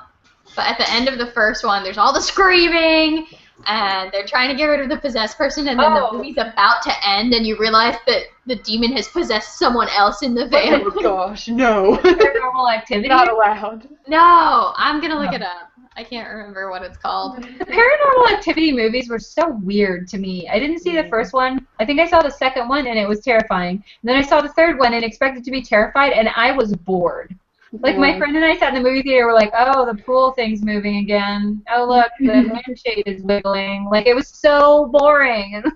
But at the end of the first one, there's all the screaming, and they're trying to get rid of the possessed person, and then the movie's about to end, and you realize that the demon has possessed someone else in the van. Oh gosh, no. Paranormal Activity? Not allowed. No, I'm gonna look it up. I can't remember what it's called. The Paranormal Activity movies were so weird to me. I didn't see the first one. I think I saw the second one, and it was terrifying. And then I saw the third one and expected to be terrified, and I was bored. Like, my friend and I sat in the movie theater, we're like, oh, the pool thing's moving again. Oh, look, the lampshade is wiggling. Like, it was so boring. And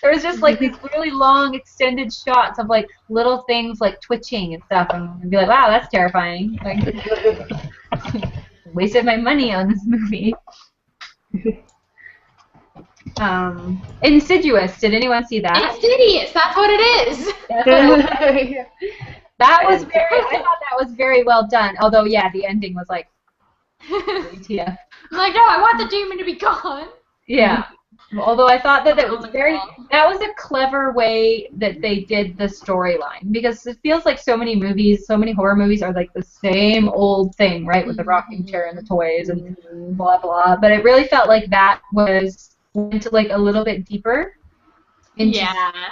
there was just, like, these really long, extended shots of, like, little things, like, twitching and stuff. And I'd be like, wow, that's terrifying. Like, wasted my money on this movie. Insidious. Did anyone see that? Insidious. That's what it is. That was very. I thought that was very well done. Although, yeah, the ending was like, yeah. I'm like, no, I want the demon to be gone. Yeah. Although I thought that was very. That was a clever way that they did the storyline, because it feels like so many movies, so many horror movies are like the same old thing, right, with the rocking chair and the toys and blah blah. But it really felt like that went like a little bit deeper. Into,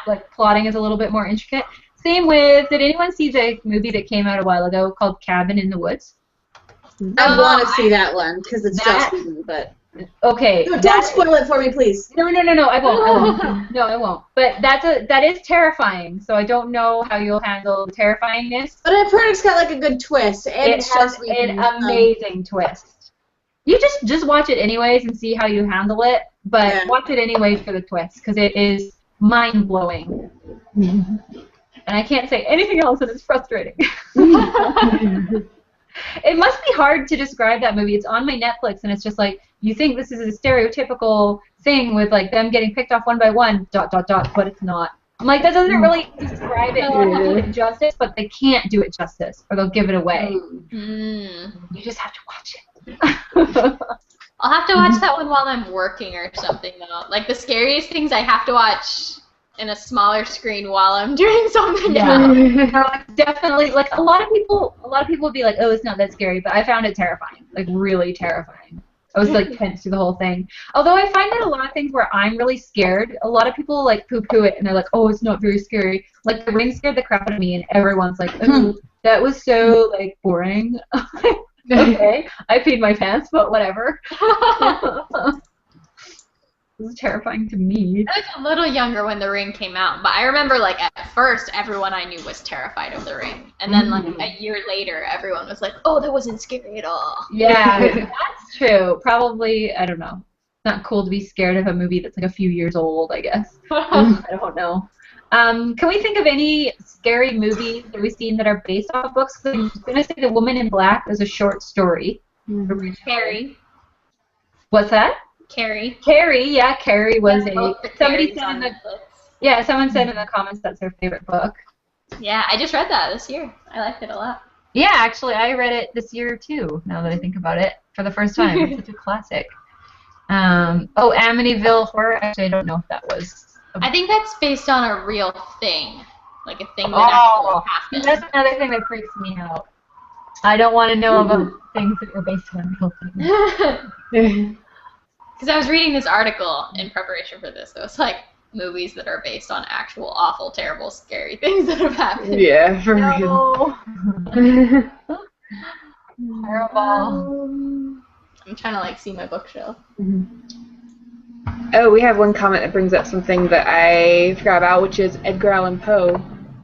like plotting is a little bit more intricate. Same with, did anyone see the movie that came out a while ago called Cabin in the Woods? I want to see that one because it's Justin, but... Okay. No, don't spoil it for me, please. No, I won't. No, I won't. But that is terrifying, so I don't know how you'll handle the terrifyingness. But I've heard it's got like a good twist, and it has an amazing twist. You just watch it anyways and see how you handle it, but watch it anyways for the twist, because it is mind-blowing. And I can't say anything else, and it's frustrating. It must be hard to describe that movie. It's on my Netflix, and it's just like, you think this is a stereotypical thing with like them getting picked off one by one, ... but it's not. I'm like, that doesn't really describe it or do it justice, but they can't do it justice, or they'll give it away. You just have to watch it. I'll have to watch that one while I'm working or something, though. Like, the scariest things I have to watch in a smaller screen while I'm doing something else. Definitely. Like, a lot of people would be like, oh, it's not that scary, but I found it terrifying. Like, really terrifying. I was, like, tense through the whole thing. Although I find that a lot of things where I'm really scared, a lot of people, like, poo-poo it, and they're like, oh, it's not very scary. Like, The Ring scared the crap out of me, and everyone's like, oh, that was so, like, boring. Okay, I peed my pants, but whatever. It was terrifying to me. I was a little younger when The Ring came out, but I remember, like, at first, everyone I knew was terrified of The Ring. And then, like, a year later, everyone was like, oh, that wasn't scary at all. Yeah, that's true. Probably, I don't know. It's not cool to be scared of a movie that's, like, a few years old, I guess. I don't know. Can we think of any scary movies that we've seen that are based off of books? I'm going to say The Woman in Black is a short story. Carrie. What's that? Carrie. Carrie was somebody said in the someone said in the comments that's their favorite book. Yeah, I just read that this year. I liked it a lot. Yeah, actually, I read it this year too. Now that I think about it, for the first time, it's such a classic. Oh, Amityville Horror. Actually, I don't know if that was. I think that's based on a real thing, like a thing that actually happened. That's another thing that freaks me out. I don't want to know about things that were based on real things. Because I was reading this article in preparation for this. It was like movies that are based on actual awful, terrible, scary things that have happened. Yeah, for real. Terrible. I'm trying to like see my bookshelf. Oh, we have one comment that brings up something that I forgot about, which is Edgar Allan Poe.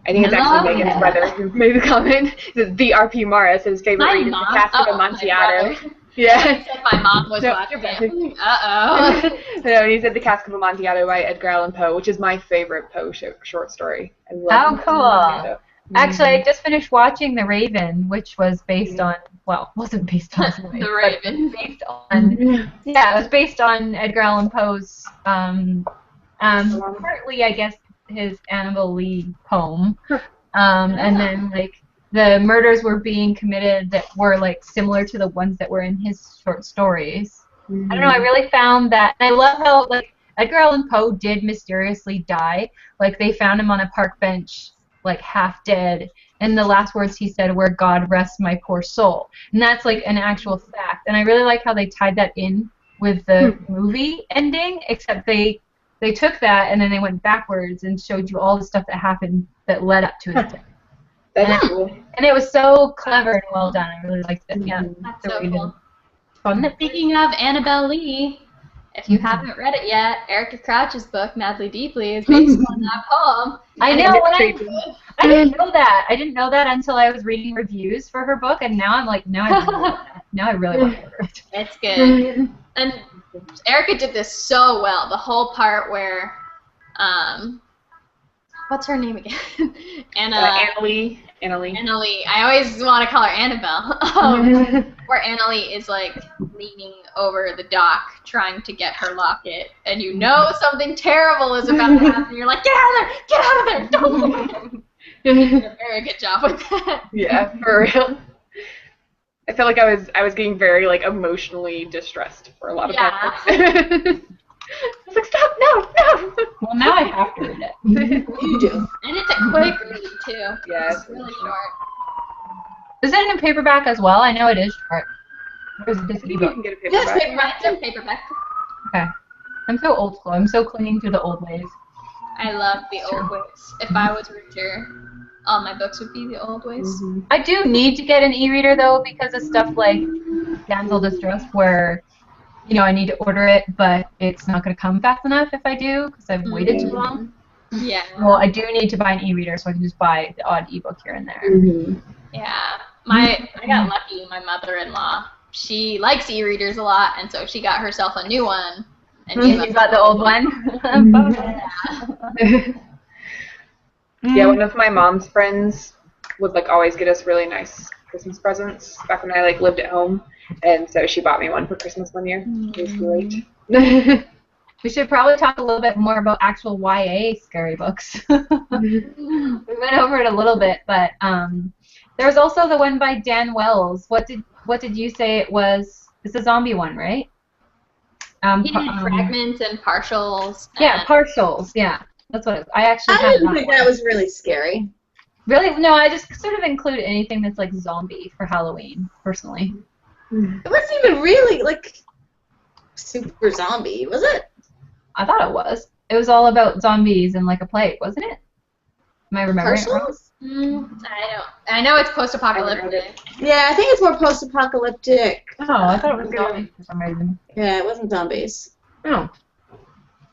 I think it's actually Megan's brother who made the comment. The R.P. Morris, his favorite My read is mom? The Cask of Oh, Amontillado. my Yeah. He said my mom was No, watching you're it. Uh-oh. No, he said The Cask of Amontillado by Edgar Allan Poe, which is my favorite Poe short story. I love How The Cask of cool. Amontillado. Actually, I just finished watching The Raven, which was based on, well, wasn't based on The Raven. based on, yeah, it was based on Edgar Allan Poe's, partly, I guess, his Annabel Lee poem. And then, like, the murders were being committed that were, like, similar to the ones that were in his short stories. I don't know, I really found that, and I love how, like, Edgar Allan Poe did mysteriously die. Like, they found him on a park bench, like, half dead, and the last words he said were, "God rest my poor soul." And that's, like, an actual fact. And I really like how they tied that in with the movie ending, except they took that and then they went backwards and showed you all the stuff that happened that led up to his death. That's cool. And it was so clever and well done. I really liked it. Yeah, That's the so Raven. cool. Fun. Speaking of Annabelle Lee, if you haven't read it yet, Erica Crouch's book, Madly Deeply, is based on that poem. I And know. it's When I didn't know that. I didn't know that until I was reading reviews for her book, and now I'm like, now I really want that. Now I really want to order it. It's good. And Erica did this so well. The whole part where, what's her name again? Annalee. Annalee. I always want to call her Annabelle. Where Annalee is like leaning over the dock trying to get her locket, and you know something terrible is about to happen. You're like, get out of there! Get out of there! Don't. You did a very good job with that. Yeah, for real. I felt like I was getting very like emotionally distressed for a lot of parts. I was like, stop! No! Well, now I have to read it. You do. And it's a quick read too. Yeah, It's really short. Is it in paperback as well? I know it is short. Or is it just You ebook? can get a Yes, paperback. paperback. It's in paperback. Okay. I'm so old school. I'm so clinging to the old ways. I love the old ways. If I was richer, all my books would be the old ways. I do need to get an e-reader though because of stuff like Damsel Distress, where I need to order it, but it's not going to come fast enough if I do because I've waited too long. Yeah. Well, I do need to buy an e-reader so I can just buy the odd ebook here and there. Yeah. I got lucky. My mother-in-law, she likes e-readers a lot, and so she got herself a new one. And gave You us got the old one? Yeah, one of my mom's friends would like always get us really nice Christmas presents back when I like lived at home, and so she bought me one for Christmas one year. It was great. We should probably talk a little bit more about actual YA scary books. We went over it a little bit, but there was also the one by Dan Wells. What did you say it was? It's a zombie one, right? He did fragments and partials. Yeah, partials. Yeah, that's what it was. I actually I have didn't that think one. that was really scary. Really? No, I just sort of include anything that's like zombie for Halloween, personally. It wasn't even really like super zombie, was it? I thought it was. It was all about zombies and like a plague, wasn't it? Am I remembering it wrong? Partials? I know it's post-apocalyptic. Yeah, I think it's more post-apocalyptic. Oh, I thought it was zombies for some reason. Yeah, it wasn't zombies. Oh.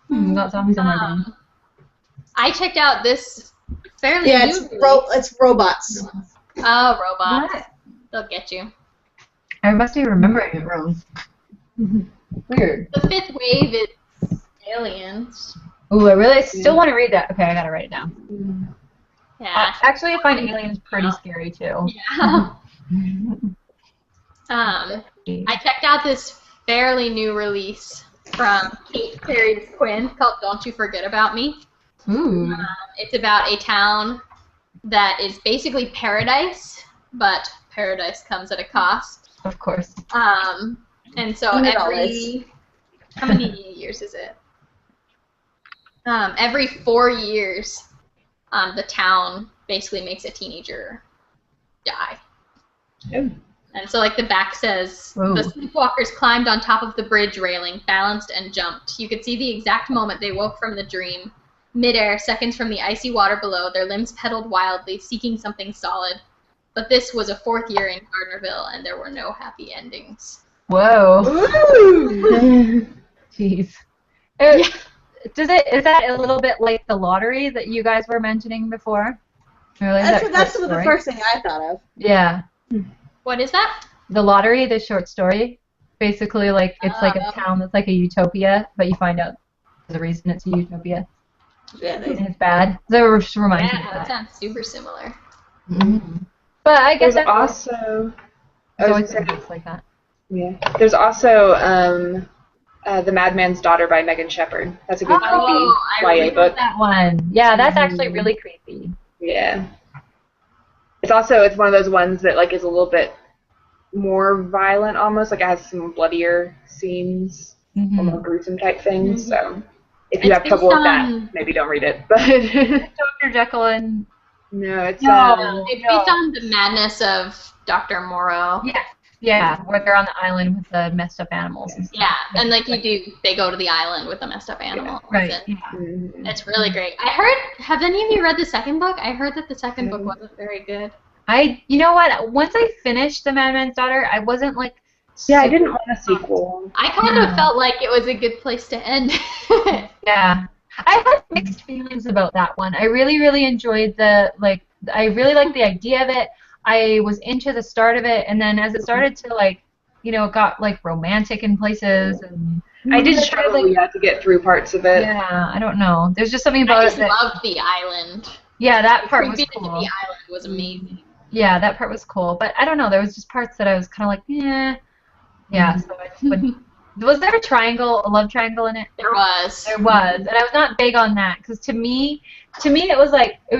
Got zombies on my brain. I checked out this fairly Yeah, new it's release. it's robots. Oh, robots. They'll get you. I must be remembering it wrong. Weird. The fifth wave is aliens. Ooh, I really still want to read that. Okay, I gotta write it down. Yeah. Actually, I find aliens pretty scary too. Yeah. I checked out this fairly new release from Kate Perry's Quinn called Don't You Forget About Me. Ooh. It's about a town that is basically paradise, but paradise comes at a cost. Of course. And so how many years is it? Every 4 years, the town basically makes a teenager die. Oh. And so, like, the back says, the sleepwalkers climbed on top of the bridge railing, balanced and jumped. You could see the exact moment they woke from the dream. Midair, seconds from the icy water below, their limbs pedaled wildly, seeking something solid. But this was a 4th year in Gardnerville, and there were no happy endings. Whoa. Jeez. Is that a little bit like the lottery that you guys were mentioning before? That's the first thing I thought of. Yeah. What is that? The lottery, the short story. Basically, like, it's like a town that's like a utopia, but you find out the reason it's a utopia. Yeah, And it's bad. So it just reminds me of that that. sounds super similar. Mm-hmm. But I guess there's also... There's always books like that. Yeah. There's also The Madman's Daughter by Megan Shepherd. That's a good creepy YA book. That one. Yeah, that's actually really creepy. Yeah. It's one of those ones that like is a little bit more violent almost. Like it has some bloodier scenes, more gruesome type things. So if you have trouble with that, maybe don't read it. But Dr. Jekyll and no, it's based on the madness of Dr. Moreau. Yeah, where they're on the island with the messed up animals. Yeah, and like they go to the island with the messed up animals. Right. It's really great. Have any of you read the second book? I heard that the second book wasn't very good. You know what? Once I finished The Madman's Daughter, I wasn't like. Yeah, I didn't want a sequel. I kind of felt like it was a good place to end. Yeah. I had mixed feelings about that one. I really, really enjoyed I really liked the idea of it. I was into the start of it, and then as it started to, like, you know, it got, like, romantic in places, and I did struggle to get through parts of it. Yeah, I don't know. There's just something about it. I just loved the island. Yeah, that part was cool. The island was amazing. Yeah, that part was cool, but I don't know. There was just parts that I was kind of like, yeah. So I just wouldn't. Was there a love triangle in it? There was. There was, and I was not big on that because to me, it was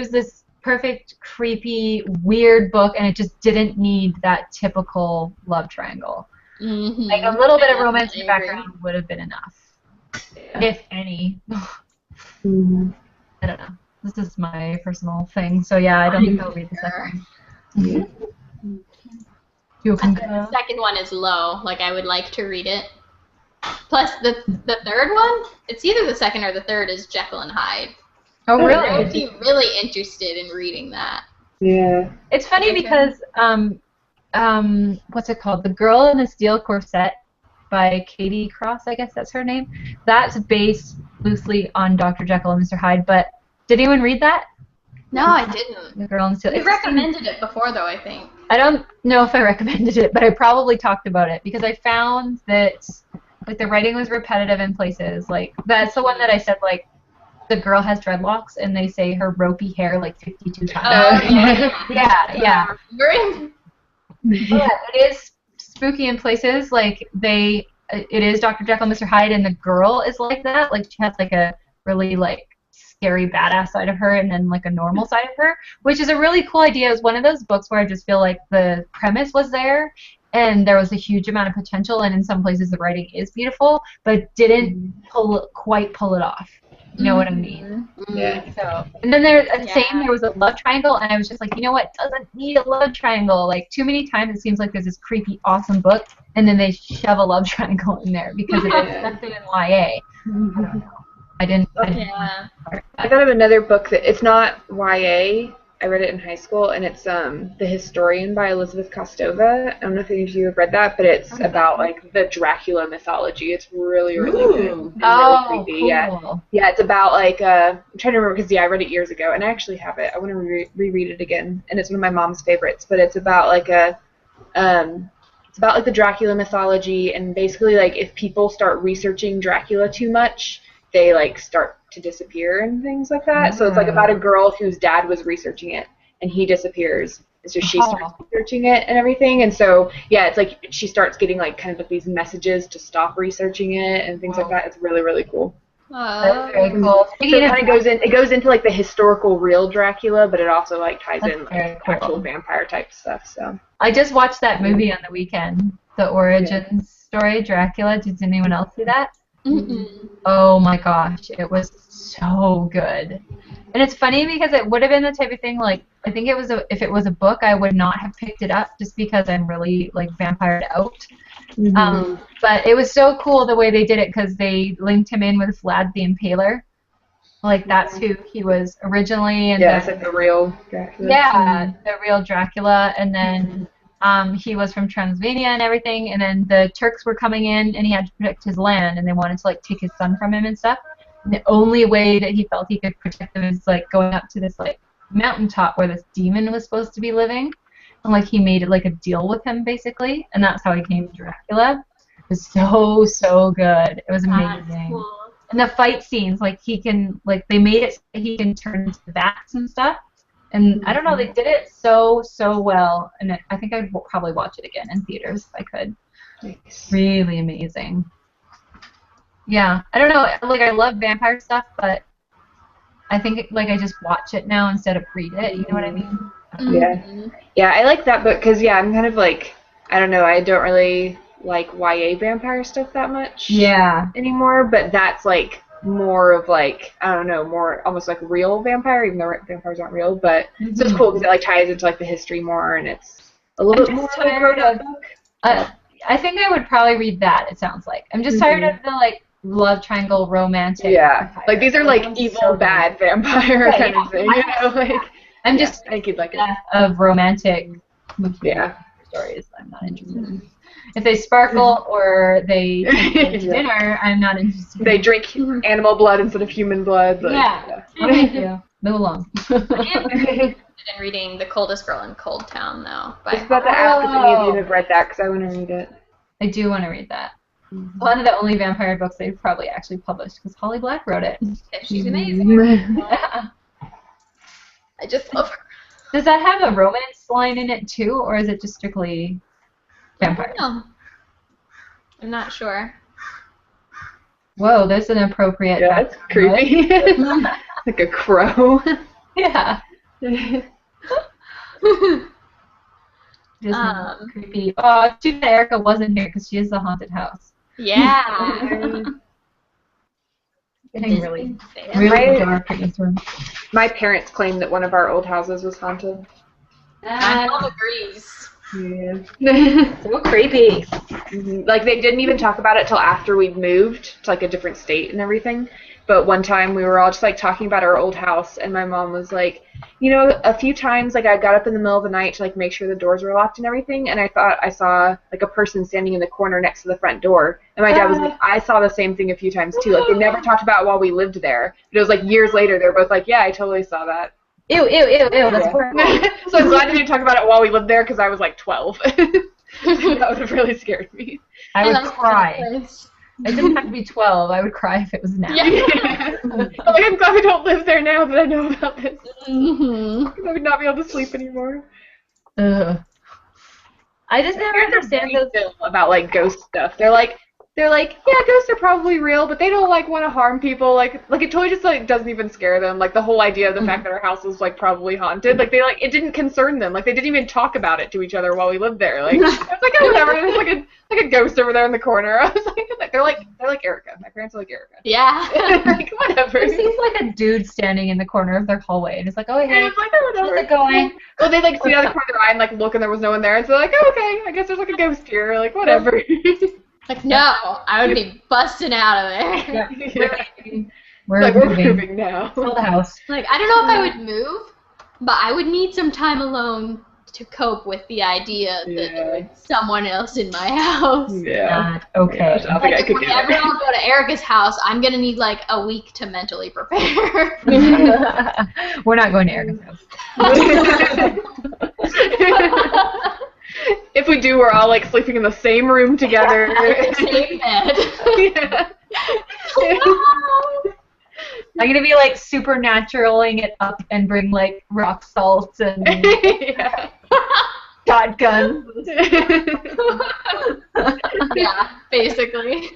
this perfect, creepy, weird book, and it just didn't need that typical love triangle. Like a little bit of romance in the background would have been enough, if any. I don't know. This is my personal thing, so yeah, I don't think I'll read the second one. The second one is low. Like, I would like to read it. Plus, the third one, it's either the second or the third, is Jekyll and Hyde. Oh, really? I would be really interested in reading that. Yeah. It's funny because, what's it called? The Girl in the Steel Corset by Katie Cross, I guess that's her name. That's based loosely on Dr. Jekyll and Mr. Hyde, but did anyone read that? No, I didn't. The Girl in the Steel. You recommended it before, though, I think. I don't know if I recommended it, but I probably talked about it because I found that, like, the writing was repetitive in places. Like, that's the one that I said, like, the girl has dreadlocks, and they say her ropey hair like 52 times. Oh, yeah. Yeah. Very. Yeah, it is spooky in places. Like, it is Dr. Jekyll and Mr. Hyde, and the girl is like that. Like, she has like a really like scary badass side of her, and then like a normal side of her, which is a really cool idea. It's one of those books where I just feel like the premise was there, and there was a huge amount of potential, and in some places the writing is beautiful, but didn't quite pull it off. You know what I mean? Yeah. So, and then there was a love triangle, and I was just like, you know what? Doesn't need a love triangle. Like, too many times it seems like there's this creepy, awesome book, and then they shove a love triangle in there because it is something in YA. I didn't. I thought of another book that it's not YA. I read it in high school, and it's The Historian by Elizabeth Kostova. I don't know if any of you have read that, but it's about like the Dracula mythology. It's really, really good. And really creepy. Cool. Yeah, it's about like I'm trying to remember because I read it years ago, and I actually have it. I want to reread it again, and it's one of my mom's favorites. But it's about like it's about like the Dracula mythology, and basically like if people start researching Dracula too much, they like start to disappear and things like that. So it's like about a girl whose dad was researching it and he disappears. And so she starts researching it and everything. And so yeah, it's like she starts getting like kind of like these messages to stop researching it and things like that. It's really, really cool. That's very cool. So it kind of goes into like the historical real Dracula, but it also like ties in like actual vampire type stuff. So I just watched that movie on the weekend, the origin story, Dracula. Did anyone else see that? Mm-mm. Oh my gosh, it was so good. And it's funny because it would have been the type of thing like I think it was if it was a book I would not have picked it up just because I'm really like vampired out. But it was so cool the way they did it because they linked him in with Vlad the Impaler. Like that's who he was originally, and it's like the real Dracula. Yeah, the real Dracula, and then he was from Transylvania and everything, and then the Turks were coming in, and he had to protect his land, and they wanted to like take his son from him and stuff. And the only way that he felt he could protect him is like going up to this like mountaintop where this demon was supposed to be living, and like he made it like a deal with him basically, and that's how he came to Dracula. It was so good. It was amazing. That's cool. And the fight scenes, like he can, like they made it so he can turn into bats and stuff. And I don't know, they did it so well. And I think I'd probably watch it again in theaters if I could. Nice. Really amazing. Yeah, I don't know, like I love vampire stuff, but I think like I just watch it now instead of read it. You know what I mean? Yeah, I like that book because I'm kind of like I don't know, I don't really like YA vampire stuff that much anymore, but that's like more of like I don't know, more almost like real vampire, even though vampires aren't real, but so it's cool because it like ties into like the history more and it's a little bit more of a grown-up book. I think I would probably read that, it sounds like. I'm just tired of the like love triangle romantic vampire. Like these are like evil bad vampire kind of thing, you know, like I'm just I think you'd like it. Of romantic stories I'm not interested in. If they sparkle or they take dinner, I'm not interested. They drink animal blood instead of human blood. Like, Thank you. Move along. I am interested in reading The Coldest Girl in Cold Town, though. I was about to ask if any of you have read that because I want to read it. I do want to read that. One of the only vampire books they've probably actually published because Holly Black wrote it. She's amazing. Yeah. I just love her. Does that have a romance line in it too, or is it just strictly vampire? No. I'm not sure. Whoa, there's an appropriate. Yeah, that's creepy. Like a crow. Yeah. Just creepy. Oh, too bad Erica wasn't here because she is the haunted house. Yeah. Getting really Right. dark in this room. My parents claim that one of our old houses was haunted. My mom agrees. Yeah. So creepy. Like they didn't even talk about it till after we'd moved to like a different state and everything. But one time we were all just like talking about our old house, and my mom was like, you know, a few times like I got up in the middle of the night to like make sure the doors were locked and everything, and I thought I saw like a person standing in the corner next to the front door. And my dad was like, I saw the same thing a few times too. Like they never talked about it while we lived there. But it was like years later they were both like, yeah, I totally saw that. Ew, that's horrible. So I'm glad they didn't talk about it while we lived there because I was like 12. That would have really scared me. I would cry. It didn't have to be 12. I would cry if it was now. Yeah. I'm like, I'm glad I don't live there now that I know about this. I would not be able to sleep anymore. Ugh. I just never understand those. About like ghost stuff. They're like, yeah, ghosts are probably real, but they don't like want to harm people. Like it totally just like doesn't even scare them. Like the whole idea of the fact that our house was like probably haunted. Like they like it didn't concern them. Like they didn't even talk about it to each other while we lived there. Like I was like, oh, whatever. There's like a ghost over there in the corner. I was like, they're like Erica. My parents are like Erica. Yeah. Like whatever. It seems like a dude standing in the corner of their hallway, and it's like, oh hey, It's like, oh, whatever. how's it going? Well, they like see out of the corner of their eye and like look, and there was no one there, and so they're like, oh, okay, I guess there's like a ghost here. Like whatever. Like, no, I would be busting out of there. Yeah. We're moving now. Sell the house. Like, I don't know if I would move, but I would need some time alone to cope with the idea that there was someone else in my house. Yeah. Okay. Yeah, I don't think I Like, could if do we ever that. all go to Erica's house, I'm going to need, like, a week to mentally prepare. We're not going to Erica's house. If we do, we're all like sleeping in the same room together. Same bed. Yeah. I'm gonna be like supernaturaling it up and bring like rock salt and Yeah. shotguns. Yeah, basically.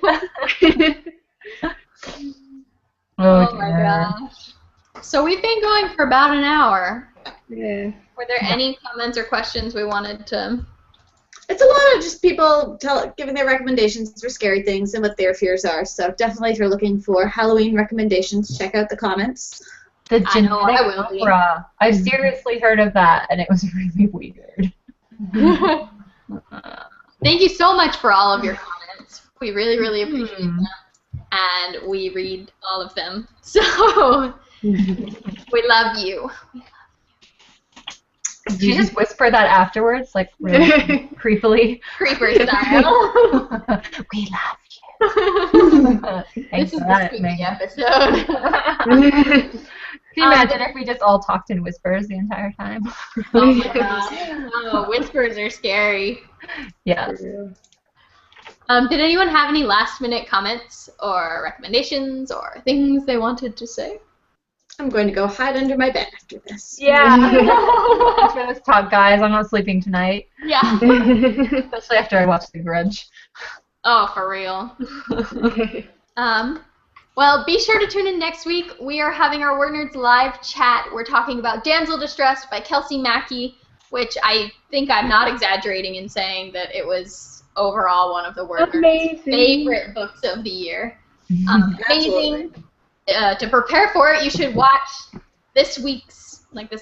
Oh my gosh. So we've been going for about an hour. Yeah. Were there any comments or questions we wanted to... It's a lot of just people giving their recommendations for scary things and what their fears are. So definitely, if you're looking for Halloween recommendations, check out the comments. The I know I genetic will be. opera. I've seriously heard of that, and it was really weird. Thank you so much for all of your comments. We really, really appreciate them. And we read all of them. So, we love you. Did you just whisper that afterwards, like really creepily? Creeper style. We love you. This Thanks is for the that, spooky Megan. episode. Can you imagine if we just all talked in whispers the entire time? Oh my god. Oh, whispers are scary. Yeah. Did anyone have any last-minute comments or recommendations or things they wanted to say? I'm going to go hide under my bed after this. Yeah. Thanks for this talk, guys. I'm not sleeping tonight. Yeah. Especially after I watch The Grudge. Oh, for real. Well, be sure to tune in next week. We are having our WordNerds live chat. We're talking about Damsel Distressed by Kelsey Mackey, which I think I'm not exaggerating in saying that it was overall one of the WordNerds' favorite books of the year. Amazing. To prepare for it, you should watch this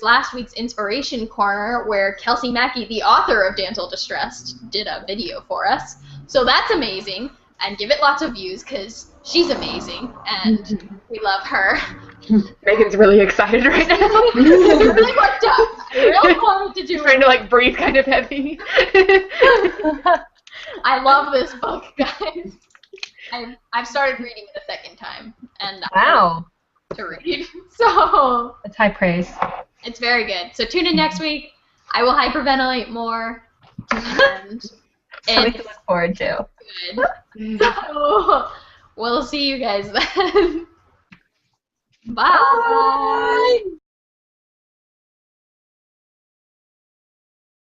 last week's Inspiration Corner, where Kelsey Mackey, the author of Damsel Distressed, did a video for us. So that's amazing, and give it lots of views, because she's amazing, and we love her. Megan's really excited right now. I'm really worked up. I really wanted to do Trying to like breathe kind of heavy. I love this book, guys. I've started reading it a second time, and Wow. to read. So That's high praise. it's very good. So tune in next week. I will hyperventilate more, and Something it's to look forward to. good. So we'll see you guys then. Bye.